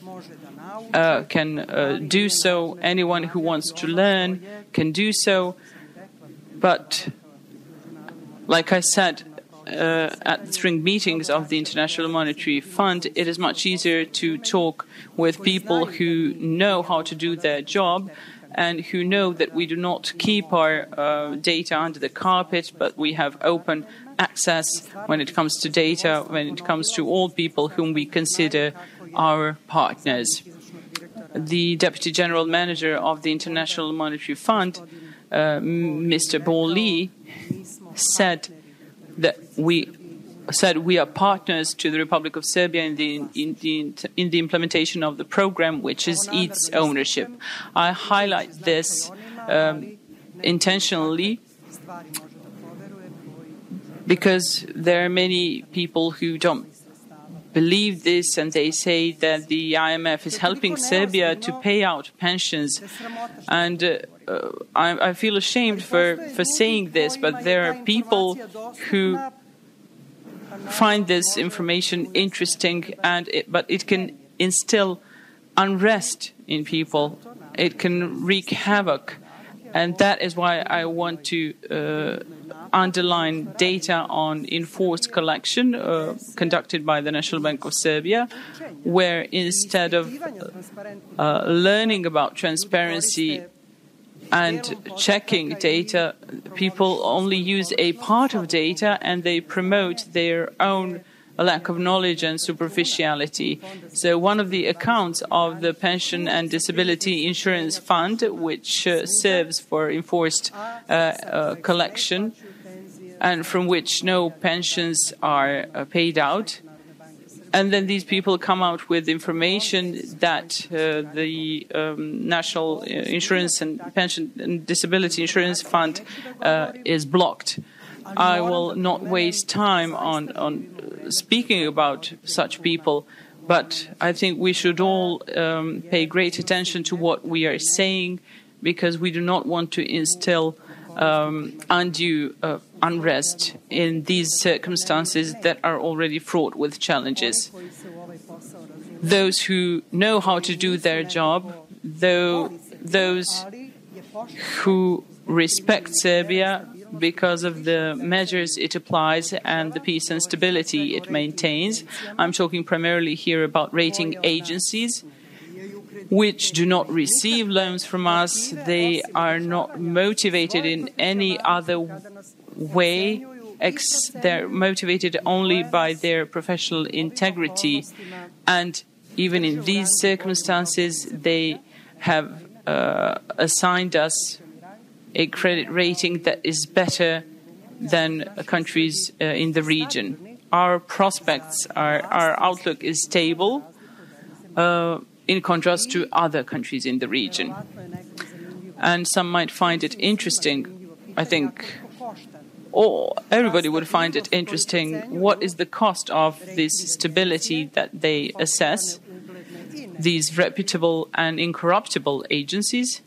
can do so. Anyone who wants to learn can do so. But, like I said, at the spring meetings of the International Monetary Fund, it is much easier to talk with people who know how to do their job and who know that we do not keep our data under the carpet, but we have open access when it comes to data, when it comes to all people whom we consider our partners. The Deputy General Manager of the International Monetary Fund, Mr. Boli, said that we are partners to the Republic of Serbia in the implementation of the program, which is its ownership. I highlight this intentionally because there are many people who don't believe this, and they say that the IMF is helping Serbia to pay out pensions. And I feel ashamed for saying this, but there are people who find this information interesting, but it can instill unrest in people. It can wreak havoc. And that is why I want to underline data on enforced collection conducted by the National Bank of Serbia, where instead of learning about transparency and checking data, people only use a part of data and they promote their own lack of knowledge and superficiality. So one of the accounts of the Pension and Disability Insurance Fund, which serves for enforced collection and from which no pensions are paid out, and then these people come out with information that the National Insurance and Pension and Disability Insurance Fund is blocked. I will not waste time on speaking about such people, but I think we should all pay great attention to what we are saying, because we do not want to instill undue unrest in these circumstances that are already fraught with challenges. Those who know how to do their job, those who respect Serbia because of the measures it applies and the peace and stability it maintains. I'm talking primarily here about rating agencies, which do not receive loans from us. They are not motivated in any other way. They're motivated only by their professional integrity. And even in these circumstances, they have assigned us a credit rating that is better than countries in the region. our prospects, our outlook is stable in contrast to other countries in the region. And some might find it interesting, I think, or everybody would find it interesting, what is the cost of this stability that they assess, these reputable and incorruptible agencies?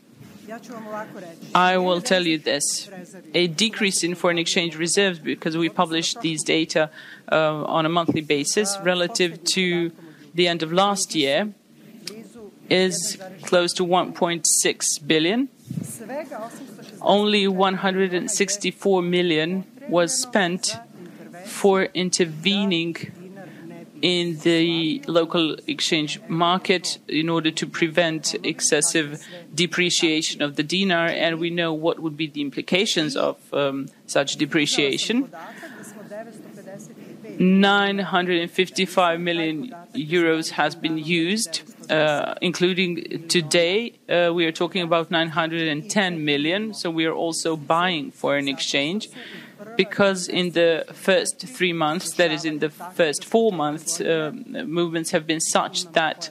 I will tell you this. A decrease in foreign exchange reserves, because we publish these data on a monthly basis relative to the end of last year, is close to 1.6 billion. Only 164 million was spent for intervening in the local exchange market in order to prevent excessive depreciation of the dinar, and we know what would be the implications of such depreciation. 955 million euros has been used, including today. We are talking about 910 million, so we are also buying foreign exchange. Because in the first 3 months, that is in the first 4 months, movements have been such that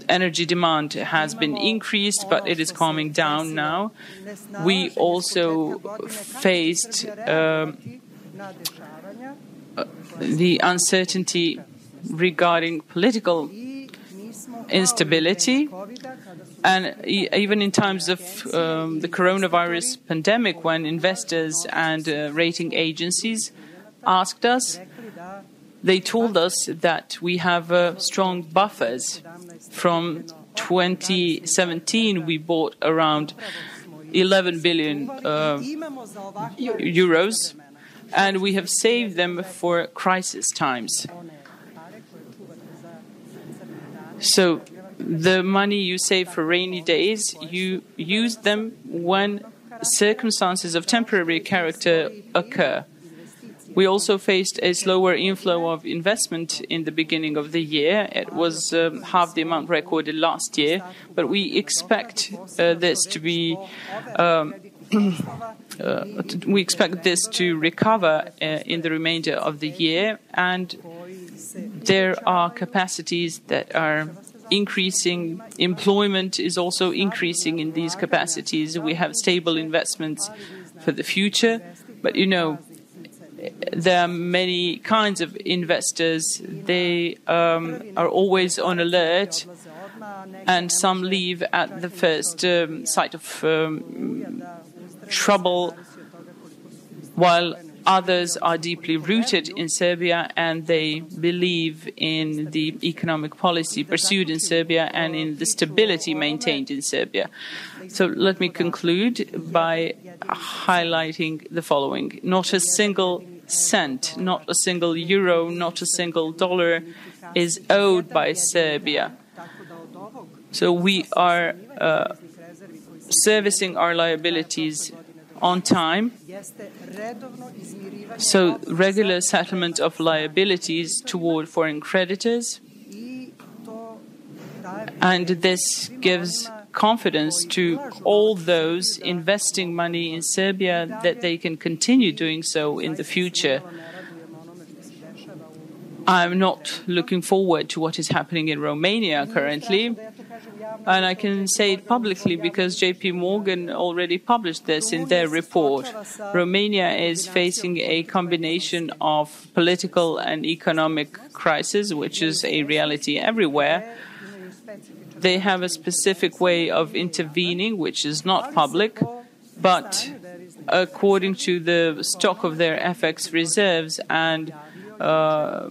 energy demand has been increased, but it is calming down now. We also faced the uncertainty regarding political instability. And even in times of the coronavirus pandemic, when investors and rating agencies asked us, they told us that we have strong buffers. From 2017, we bought around 11 billion euros, and we have saved them for crisis times. So the money you save for rainy days, you use them when circumstances of temporary character occur. We also faced a slower inflow of investment in the beginning of the year. It was half the amount recorded last year, but we expect this to be we expect this to recover in the remainder of the year, and there are capacities that are increasing. Employment is also increasing in these capacities. We have stable investments for the future, but there are many kinds of investors. They are always on alert, and some leave at the first sight of trouble, while others are deeply rooted in Serbia and they believe in the economic policy pursued in Serbia and in the stability maintained in Serbia. So let me conclude by highlighting the following. Not a single cent, not a single euro, not a single dollar is owed by Serbia. So we are servicing our liabilities on time. So regular settlement of liabilities toward foreign creditors. And this gives confidence to all those investing money in Serbia that they can continue doing so in the future. I'm not looking forward to what is happening in Romania currently. And I can say it publicly because JP Morgan already published this in their report. Romania is facing a combination of political and economic crisis, which is a reality everywhere. They have a specific way of intervening, which is not public, but according to the stock of their FX reserves and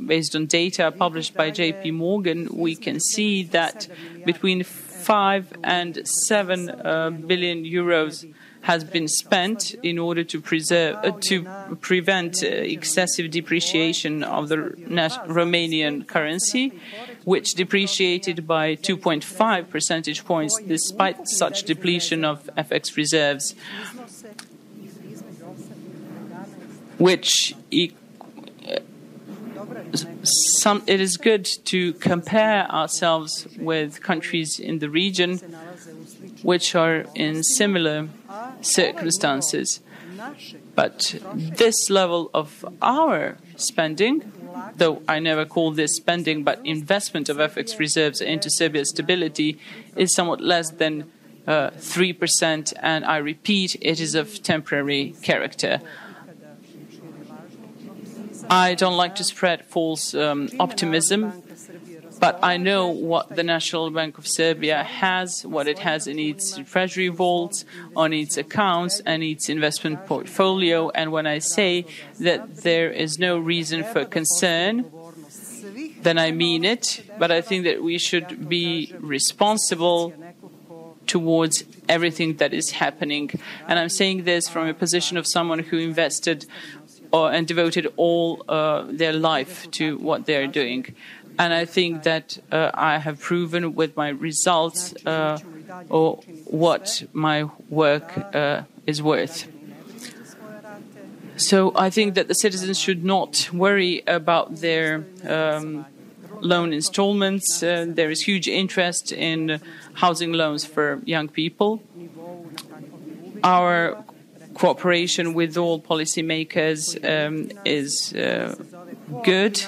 based on data published by JP Morgan, we can see that between 5 and 7 billion euros has been spent in order to prevent excessive depreciation of the Romanian currency, which depreciated by 2.5 percentage points despite such depletion of FX reserves, which it is good to compare ourselves with countries in the region which are in similar circumstances. But this level of our spending, though I never call this spending, but investment of FX reserves into Serbia's stability, is somewhat less than 3%, and I repeat, it is of temporary character. I don't like to spread false optimism, but I know what the National Bank of Serbia has, what it has in its treasury vaults, on its accounts, and its investment portfolio. And when I say that there is no reason for concern, then I mean it. But I think that we should be responsible towards everything that is happening. And I'm saying this from a position of someone who invested and devoted all their life to what they're doing. And I think that I have proven with my results or what my work is worth. So I think that the citizens should not worry about their loan installments. There is huge interest in housing loans for young people. Our cooperation with all policymakers is good.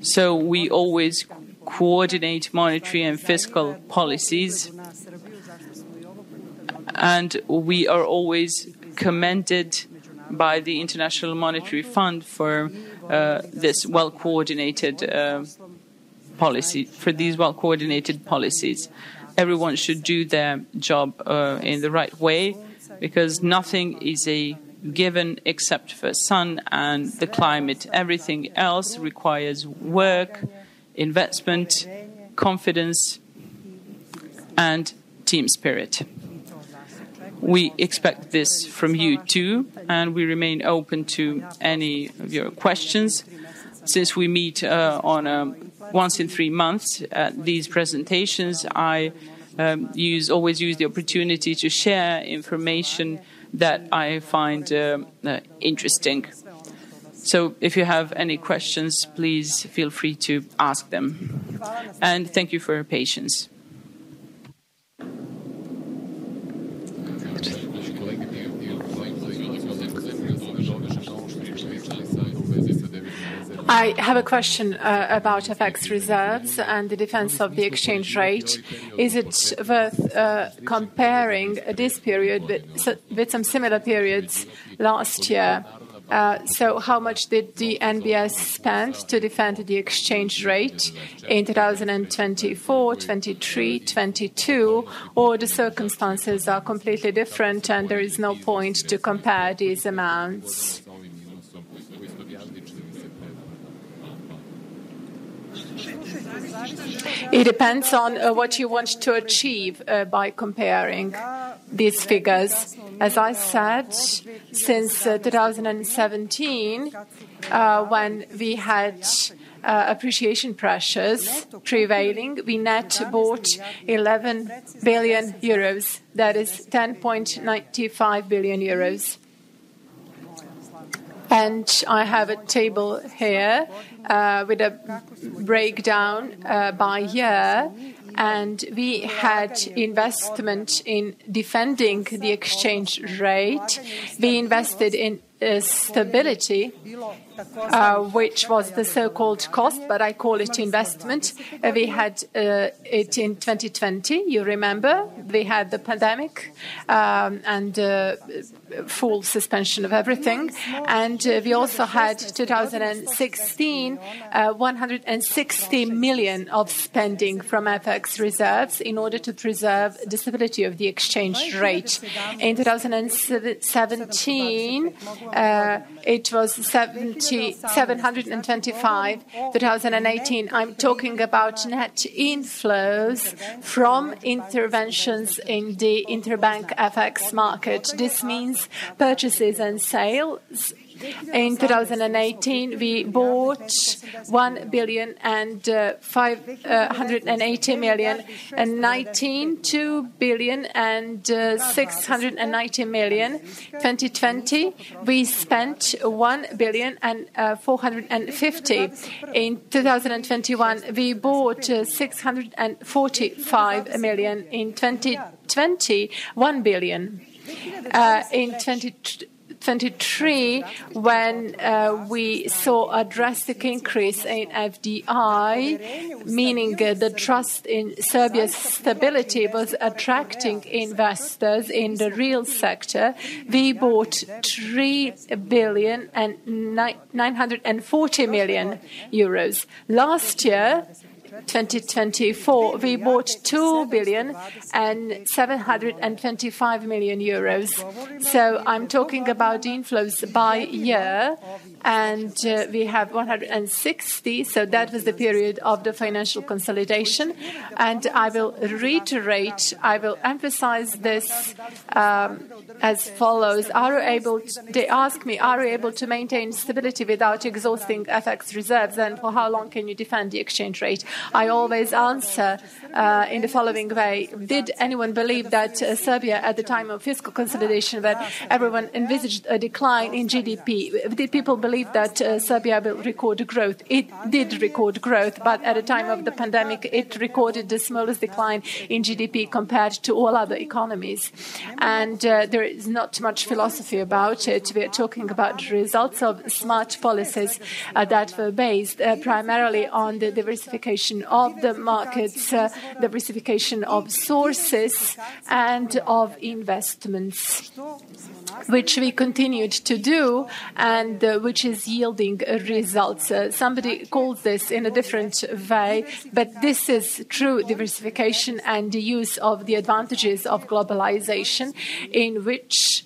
So we always coordinate monetary and fiscal policies, and we are always commended by the International Monetary Fund for this well-coordinated policy. For these well-coordinated policies, everyone should do their job in the right way, because nothing is a given except for sun and the climate. Everything else requires work, investment, confidence, and team spirit. We expect this from you too, and we remain open to any of your questions. Since we meet once in 3 months at these presentations, I always use the opportunity to share information that I find interesting. So if you have any questions, please feel free to ask them. And thank you for your patience. I have a question about FX reserves and the defense of the exchange rate. Is it worth comparing this period with some similar periods last year? So how much did the NBS spend to defend the exchange rate in 2024, 23, 22, or the circumstances are completely different and there is no point to compare these amounts? It depends on what you want to achieve by comparing these figures. As I said, since 2017, when we had appreciation pressures prevailing, we net bought 11 billion euros. That is 10.95 billion euros. And I have a table here with a breakdown by year. And we had investment in defending the exchange rate. We invested in stability, which was the so-called cost, but I call it investment. We had it in 2020, you remember. We had the pandemic and full suspension of everything. And we also had 2016, 160 million of spending from FX reserves in order to preserve the stability of the exchange rate. In 2017, it was 725. 2018, I'm talking about net inflows from interventions in the interbank FX market. This means purchases and sales. In 2018, we bought 1 billion and 580 million, and 19, 2 billion and 690 million. 2020, we spent 1 billion and 450. In 2021, we bought 645 million. In 2020, 1 billion. In 2022, 2023, when we saw a drastic increase in FDI, meaning the trust in Serbia's stability was attracting investors in the real sector, we bought 3,940 million euros. Last year, 2024, we bought 2,725 million euros. So I'm talking about the inflows by year, and we have 160. So that was the period of the financial consolidation. And I will reiterate, I will emphasize this as follows. They ask me, are you able to maintain stability without exhausting FX reserves? And for how long can you defend the exchange rate? I always answer in the following way. Did anyone believe that Serbia, at the time of fiscal consolidation, where everyone envisaged a decline in GDP, did people believe that Serbia will record growth? It did record growth, but at the time of the pandemic, it recorded the smallest decline in GDP compared to all other economies. And there is not much philosophy about it. We are talking about the results of smart policies that were based primarily on the diversification of the markets, diversification of sources and of investments, which we continued to do and which is yielding results. Somebody calls this in a different way, but this is true diversification and the use of the advantages of globalization, in which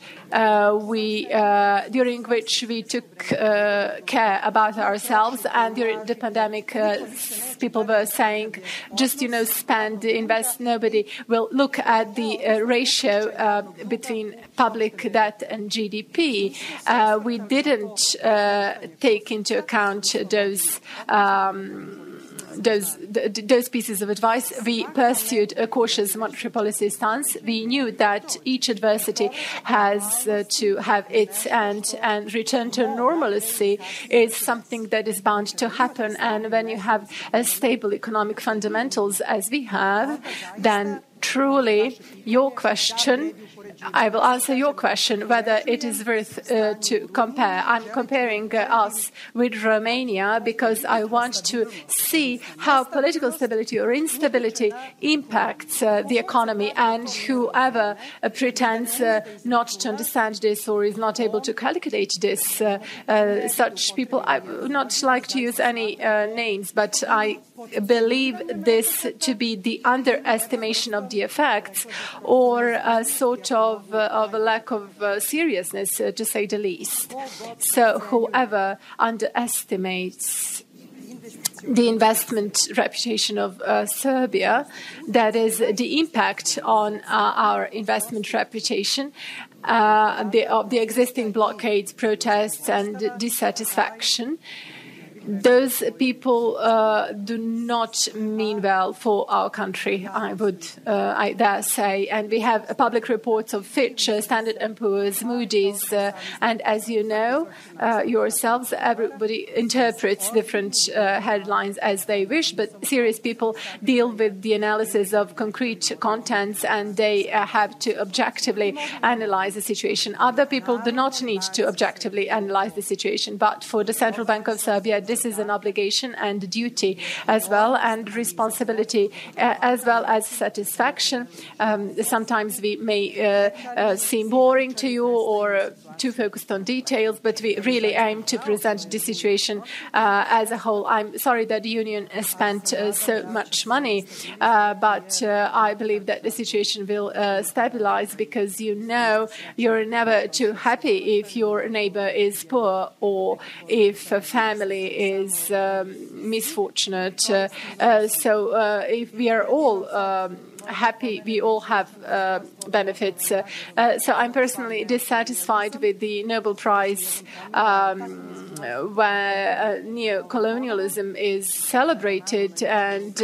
during which we took care about ourselves. And during the pandemic, people were saying, just, spend, invest. Nobody will look at the ratio between public debt and GDP. We didn't take into account those pieces of advice. We pursued a cautious monetary policy stance. We knew that each adversity has to have its end, and return to normalcy is something that is bound to happen. And when you have stable economic fundamentals as we have, then truly your question, I will answer your question whether it is worth to compare. I'm comparing us with Romania because I want to see how political stability or instability impacts the economy, and whoever pretends not to understand this or is not able to calculate this, such people, I would not like to use any names, but I believe this to be the underestimation of the effects, or a sort of a lack of seriousness, to say the least. So whoever underestimates the investment reputation of Serbia, that is the impact on our investment reputation, of the existing blockades, protests and dissatisfaction, those people do not mean well for our country, I dare say. And we have public reports of Fitch, Standard & Poor's, Moody's, and as you know yourselves, everybody interprets different headlines as they wish, but serious people deal with the analysis of concrete contents, and they have to objectively analyze the situation. Other people do not need to objectively analyze the situation, but for the Central Bank of Serbia, this is an obligation and duty as well, and responsibility as well as satisfaction. Sometimes we may seem boring to you or too focused on details, but we really aim to present the situation as a whole. I'm sorry that the Union spent so much money, but I believe that the situation will stabilize, because you're never too happy if your neighbor is poor or if a family is misfortunate. So if we are all happy, we all have benefits. So I'm personally dissatisfied with the Nobel Prize where neo-colonialism is celebrated, and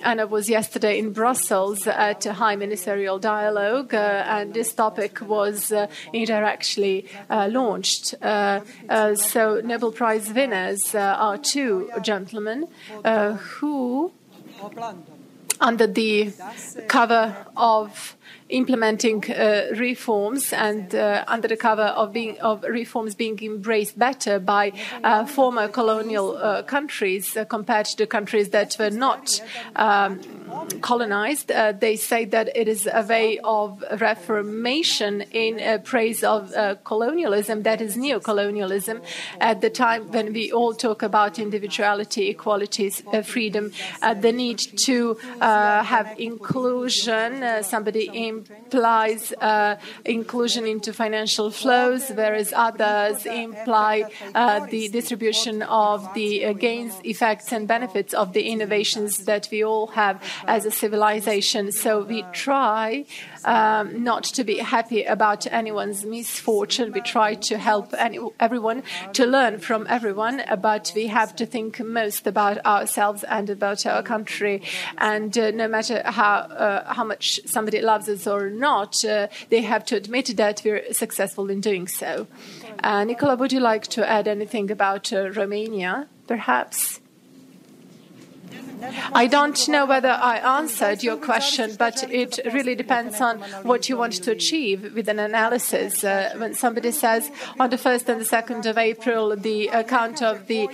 I was yesterday in Brussels at a high ministerial dialogue, and this topic was indirectly launched. So Nobel Prize winners are two gentlemen who under the cover of implementing reforms and under the cover of reforms being embraced better by former colonial countries compared to the countries that were not colonized. They say that it is a way of reformation in praise of colonialism, that is neocolonialism. At the time when we all talk about individuality, equality, freedom, the need to have inclusion, somebody implies inclusion into financial flows, whereas others imply the distribution of the gains, effects and benefits of the innovations that we all have as a civilization. So we try not to be happy about anyone's misfortune. We try to help everyone, to learn from everyone, but we have to think most about ourselves and about our country. And no matter how much somebody loves us or not, they have to admit that we're successful in doing so. Nicola, would you like to add anything about Romania, perhaps? I don't know whether I answered your question, but it really depends on what you want to achieve with an analysis. When somebody says on the 1st and the 2nd of April the account of the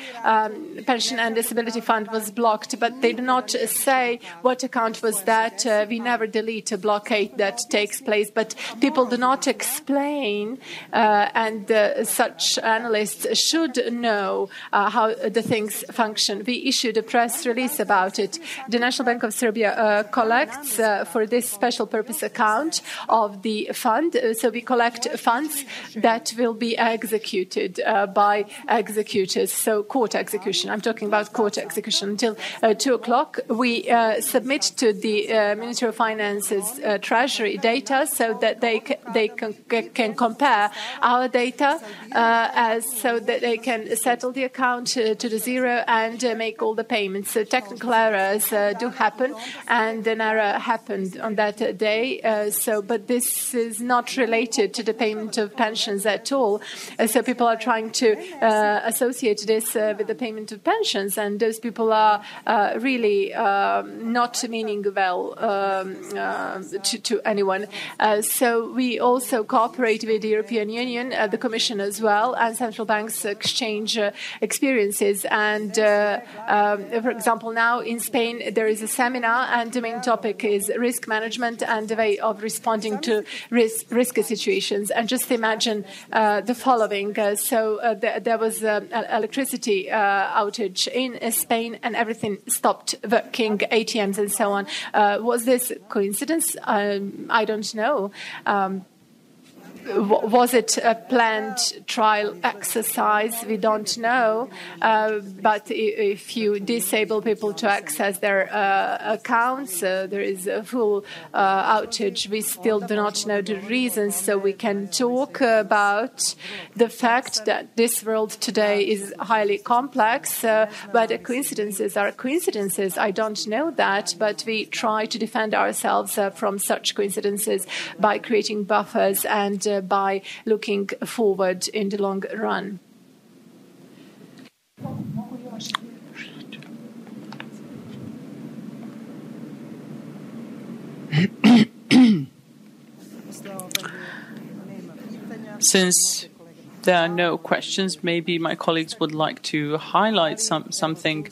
Pension and Disability Fund was blocked, but they do not say what account was that. We never delete a blockade that takes place, but people do not explain, and such analysts should know how the things function. We issued a press release about it. The National Bank of Serbia collects for this special purpose account of the fund. So we collect funds that will be executed by executors. So court execution. I'm talking about court execution until 2 o'clock. We submit to the Ministry of Finance's Treasury data so that they can compare our data so that they can settle the account to the zero and make all the payments. So technical errors do happen, and an error happened on that day. But this is not related to the payment of pensions at all. So people are trying to associate this with the payment of pensions, and those people are really not meaning well to anyone. So we also cooperate with the European Union, the Commission as well, and central banks exchange experiences. And for example, now in Spain there is a seminar, and the main topic is risk management and the way of responding to risky situations. And just imagine the following. There was an electricity outage in Spain, and everything stopped working, ATMs and so on. Was this coincidence? I don't know. Was it a planned trial exercise? We don't know. But if you disable people to access their accounts, there is a full outage. We still do not know the reasons, so we can talk about the fact that this world today is highly complex, but the coincidences are coincidences. I don't know that, but we try to defend ourselves from such coincidences by creating buffers and by looking forward in the long run. Since there are no questions, maybe my colleagues would like to highlight something.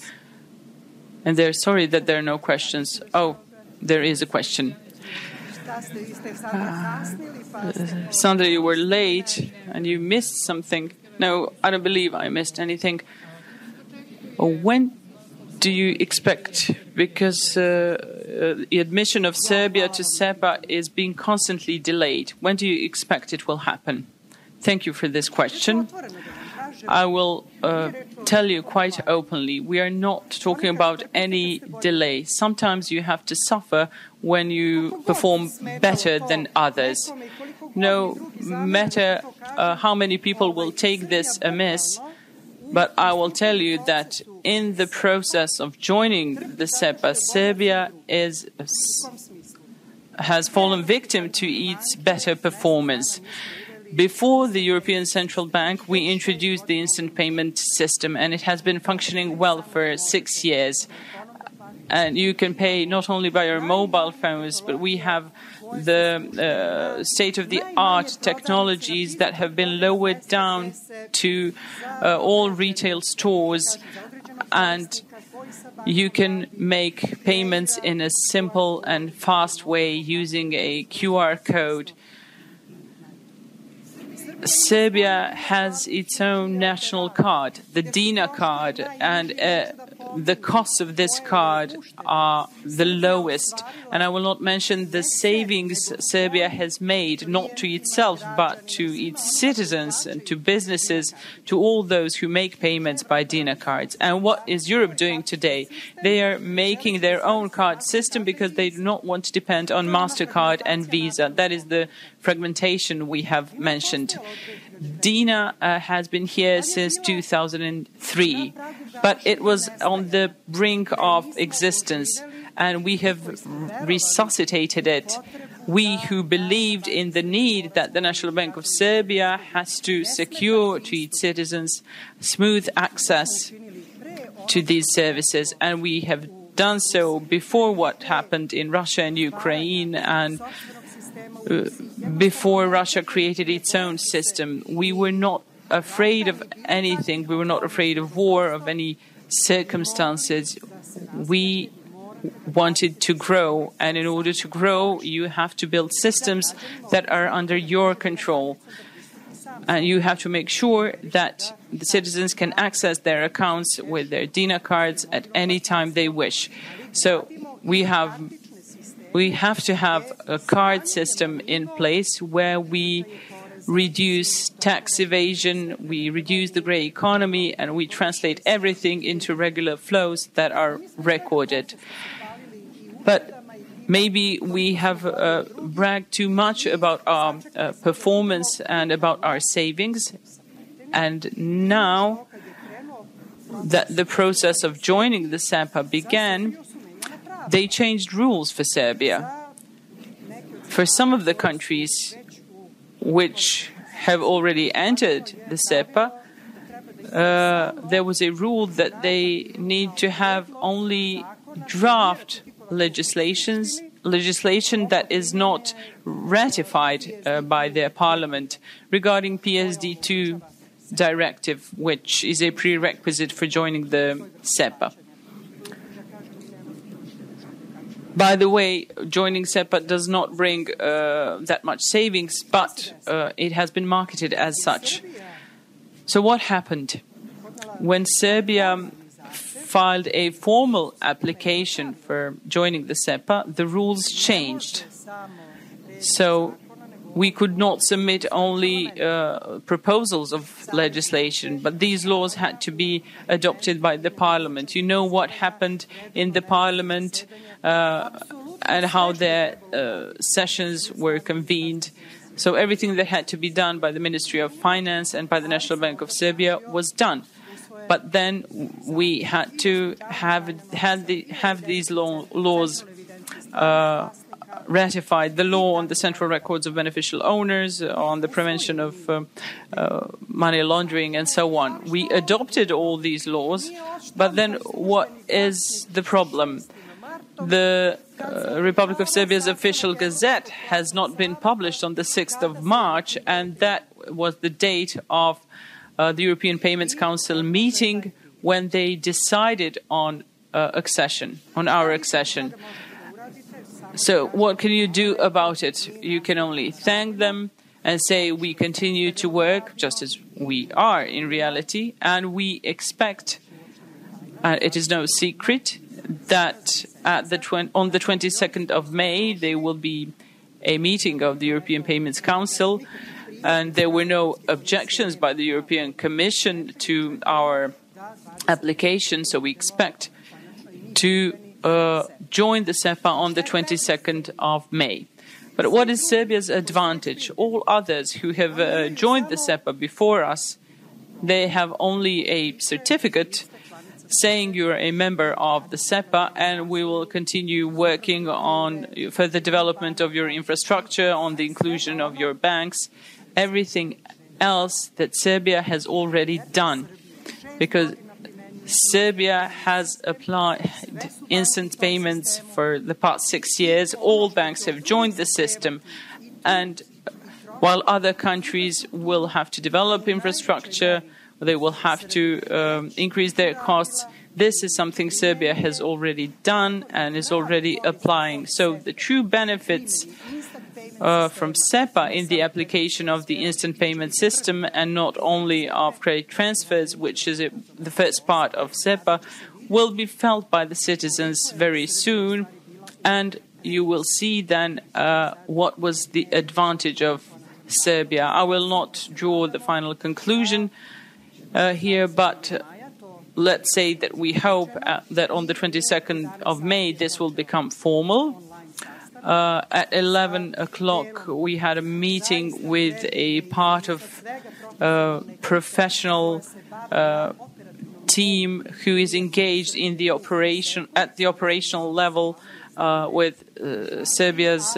And they're sorry that there are no questions. Oh, there is a question. Sandra, you were late and you missed something. No, I don't believe I missed anything. When do you expect, because the admission of Serbia to SEPA is being constantly delayed, when do you expect it will happen? Thank you for this question. I will tell you quite openly, we are not talking about any delay. Sometimes you have to suffer when you perform better than others. No matter how many people will take this amiss, but I will tell you that in the process of joining the SEPA, Serbia has fallen victim to its better performance. Before the European Central Bank, we introduced the instant payment system, and it has been functioning well for 6 years. and you can pay not only by your mobile phones, but we have the state-of-the-art technologies that have been lowered down to all retail stores, and you can make payments in a simple and fast way using a QR code. Serbia has its own national card, the DINA card, and the costs of this card are the lowest. And I will not mention the savings Serbia has made, not to itself, but to its citizens and to businesses, to all those who make payments by DINA cards. And what is Europe doing today? They are making their own card system because they do not want to depend on MasterCard and Visa. That is the fragmentation we have mentioned. DINA has been here since 2003, but it was on the brink of existence, and we have resuscitated it. We who believed in the need that the National Bank of Serbia has to secure to its citizens smooth access to these services, and we have done so before what happened in Russia and Ukraine, and before Russia created its own system. We were not afraid of anything. We were not afraid of war, of any circumstances. We wanted to grow, and in order to grow, you have to build systems that are under your control. And you have to make sure that the citizens can access their accounts with their DINA cards at any time they wish. So we have to have a card system in place where we reduce tax evasion, we reduce the grey economy, and we translate everything into regular flows that are recorded. But maybe we have bragged too much about our performance and about our savings, and now that the process of joining the SEPA began, they changed rules for Serbia. For some of the countries which have already entered the SEPA, there was a rule that they need to have only draft legislation that is not ratified by their parliament regarding PSD2 directive, which is a prerequisite for joining the SEPA. By the way, joining SEPA does not bring that much savings, but it has been marketed as such. So what happened? When Serbia filed a formal application for joining the SEPA, the rules changed. So we could not submit only proposals of legislation, but these laws had to be adopted by the parliament. You know what happened in the parliament and how their sessions were convened. So everything that had to be done by the Ministry of Finance and by the National Bank of Serbia was done. But then we had to have these laws ratified, the law on the central records of beneficial owners, on the prevention of money laundering, and so on. We adopted all these laws, but then what is the problem? The Republic of Serbia's official gazette has not been published on the 6th of March, and that was the date of the European Payments Council meeting when they decided on accession, on our accession. So what can you do about it? You can only thank them and say we continue to work just as we are in reality, and we expect, it is no secret, that on the 22nd of May there will be a meeting of the European Payments Council, and there were no objections by the European Commission to our application, so we expect to join the SEPA on the 22nd of May. But what is Serbia's advantage? All others who have joined the SEPA before us, they have only a certificate saying you're a member of the SEPA, and we will continue working on further development of your infrastructure, on the inclusion of your banks, everything else that Serbia has already done. Because Serbia has applied instant payments for the past 6 years. All banks have joined the system, and while other countries will have to develop infrastructure, they will have to increase their costs, this is something Serbia has already done and is already applying. So the true benefits from SEPA in the application of the instant payment system, and not only of credit transfers, which is the first part of SEPA, will be felt by the citizens very soon. And you will see then what was the advantage of Serbia. I will not draw the final conclusion here, but let's say that we hope that on the 22nd of May this will become formal. At 11 o'clock, we had a meeting with a part of professional team who is engaged in the operation at the operational level with Serbia's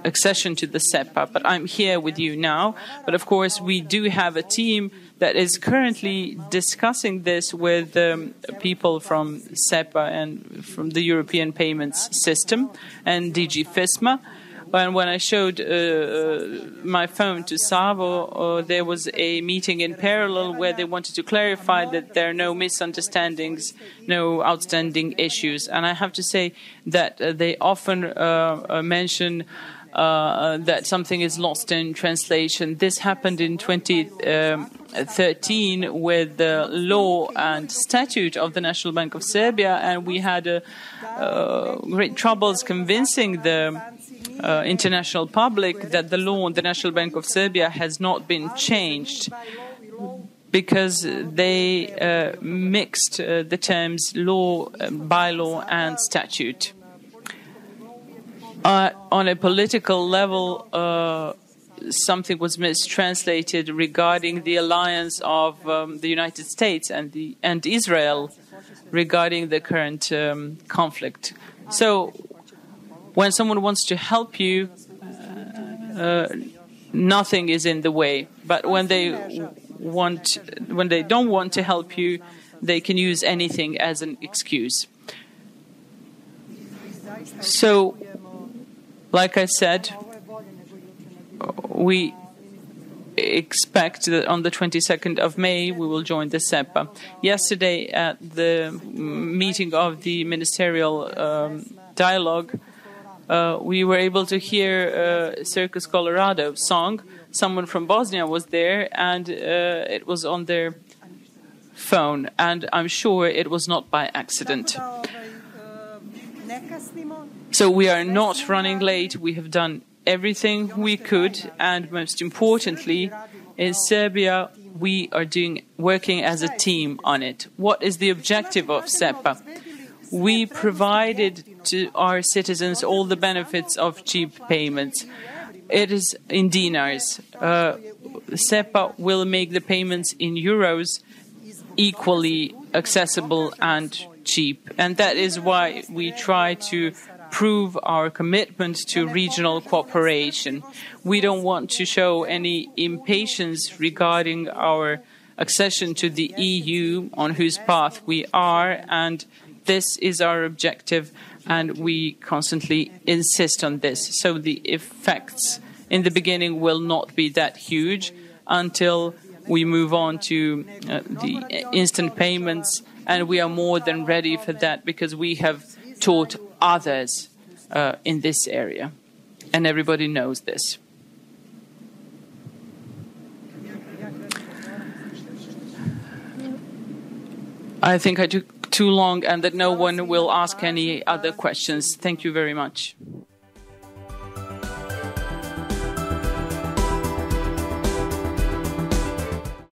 accession to the SEPA. But I'm here with you now. But of course, we do have a team that is currently discussing this with people from SEPA and from the European Payments System and DG FISMA. And when I showed my phone to Savo, there was a meeting in parallel where they wanted to clarify that there are no misunderstandings, no outstanding issues. And I have to say that they often mention that something is lost in translation. This happened in 2013 with the law and statute of the National Bank of Serbia, and we had great troubles convincing the international public that the law on the National Bank of Serbia has not been changed, because they mixed the terms law, bylaw, and statute. On a political level, something was mistranslated regarding the alliance of the United States and Israel regarding the current conflict. So, when someone wants to help you, nothing is in the way. But when they don't want to help you, they can use anything as an excuse. So, like I said, we expect that on the 22nd of May we will join the SEPA. Yesterday at the meeting of the ministerial dialogue, we were able to hear Circus Colorado song. Someone from Bosnia was there, and it was on their phone, and I'm sure it was not by accident. So we are not running late. We have done everything we could, and most importantly, in Serbia, we are working as a team on it. What is the objective of SEPA? We provided to our citizens all the benefits of cheap payments. It is in dinars. SEPA will make the payments in euros equally accessible and cheap. And that is why we try to prove our commitment to regional cooperation. We don't want to show any impatience regarding our accession to the EU, on whose path we are, and this is our objective, and we constantly insist on this. So the effects in the beginning will not be that huge until we move on to the instant payments, and we are more than ready for that because we have taught others in this area, and everybody knows this. I think I took too long and that no one will ask any other questions. Thank you very much.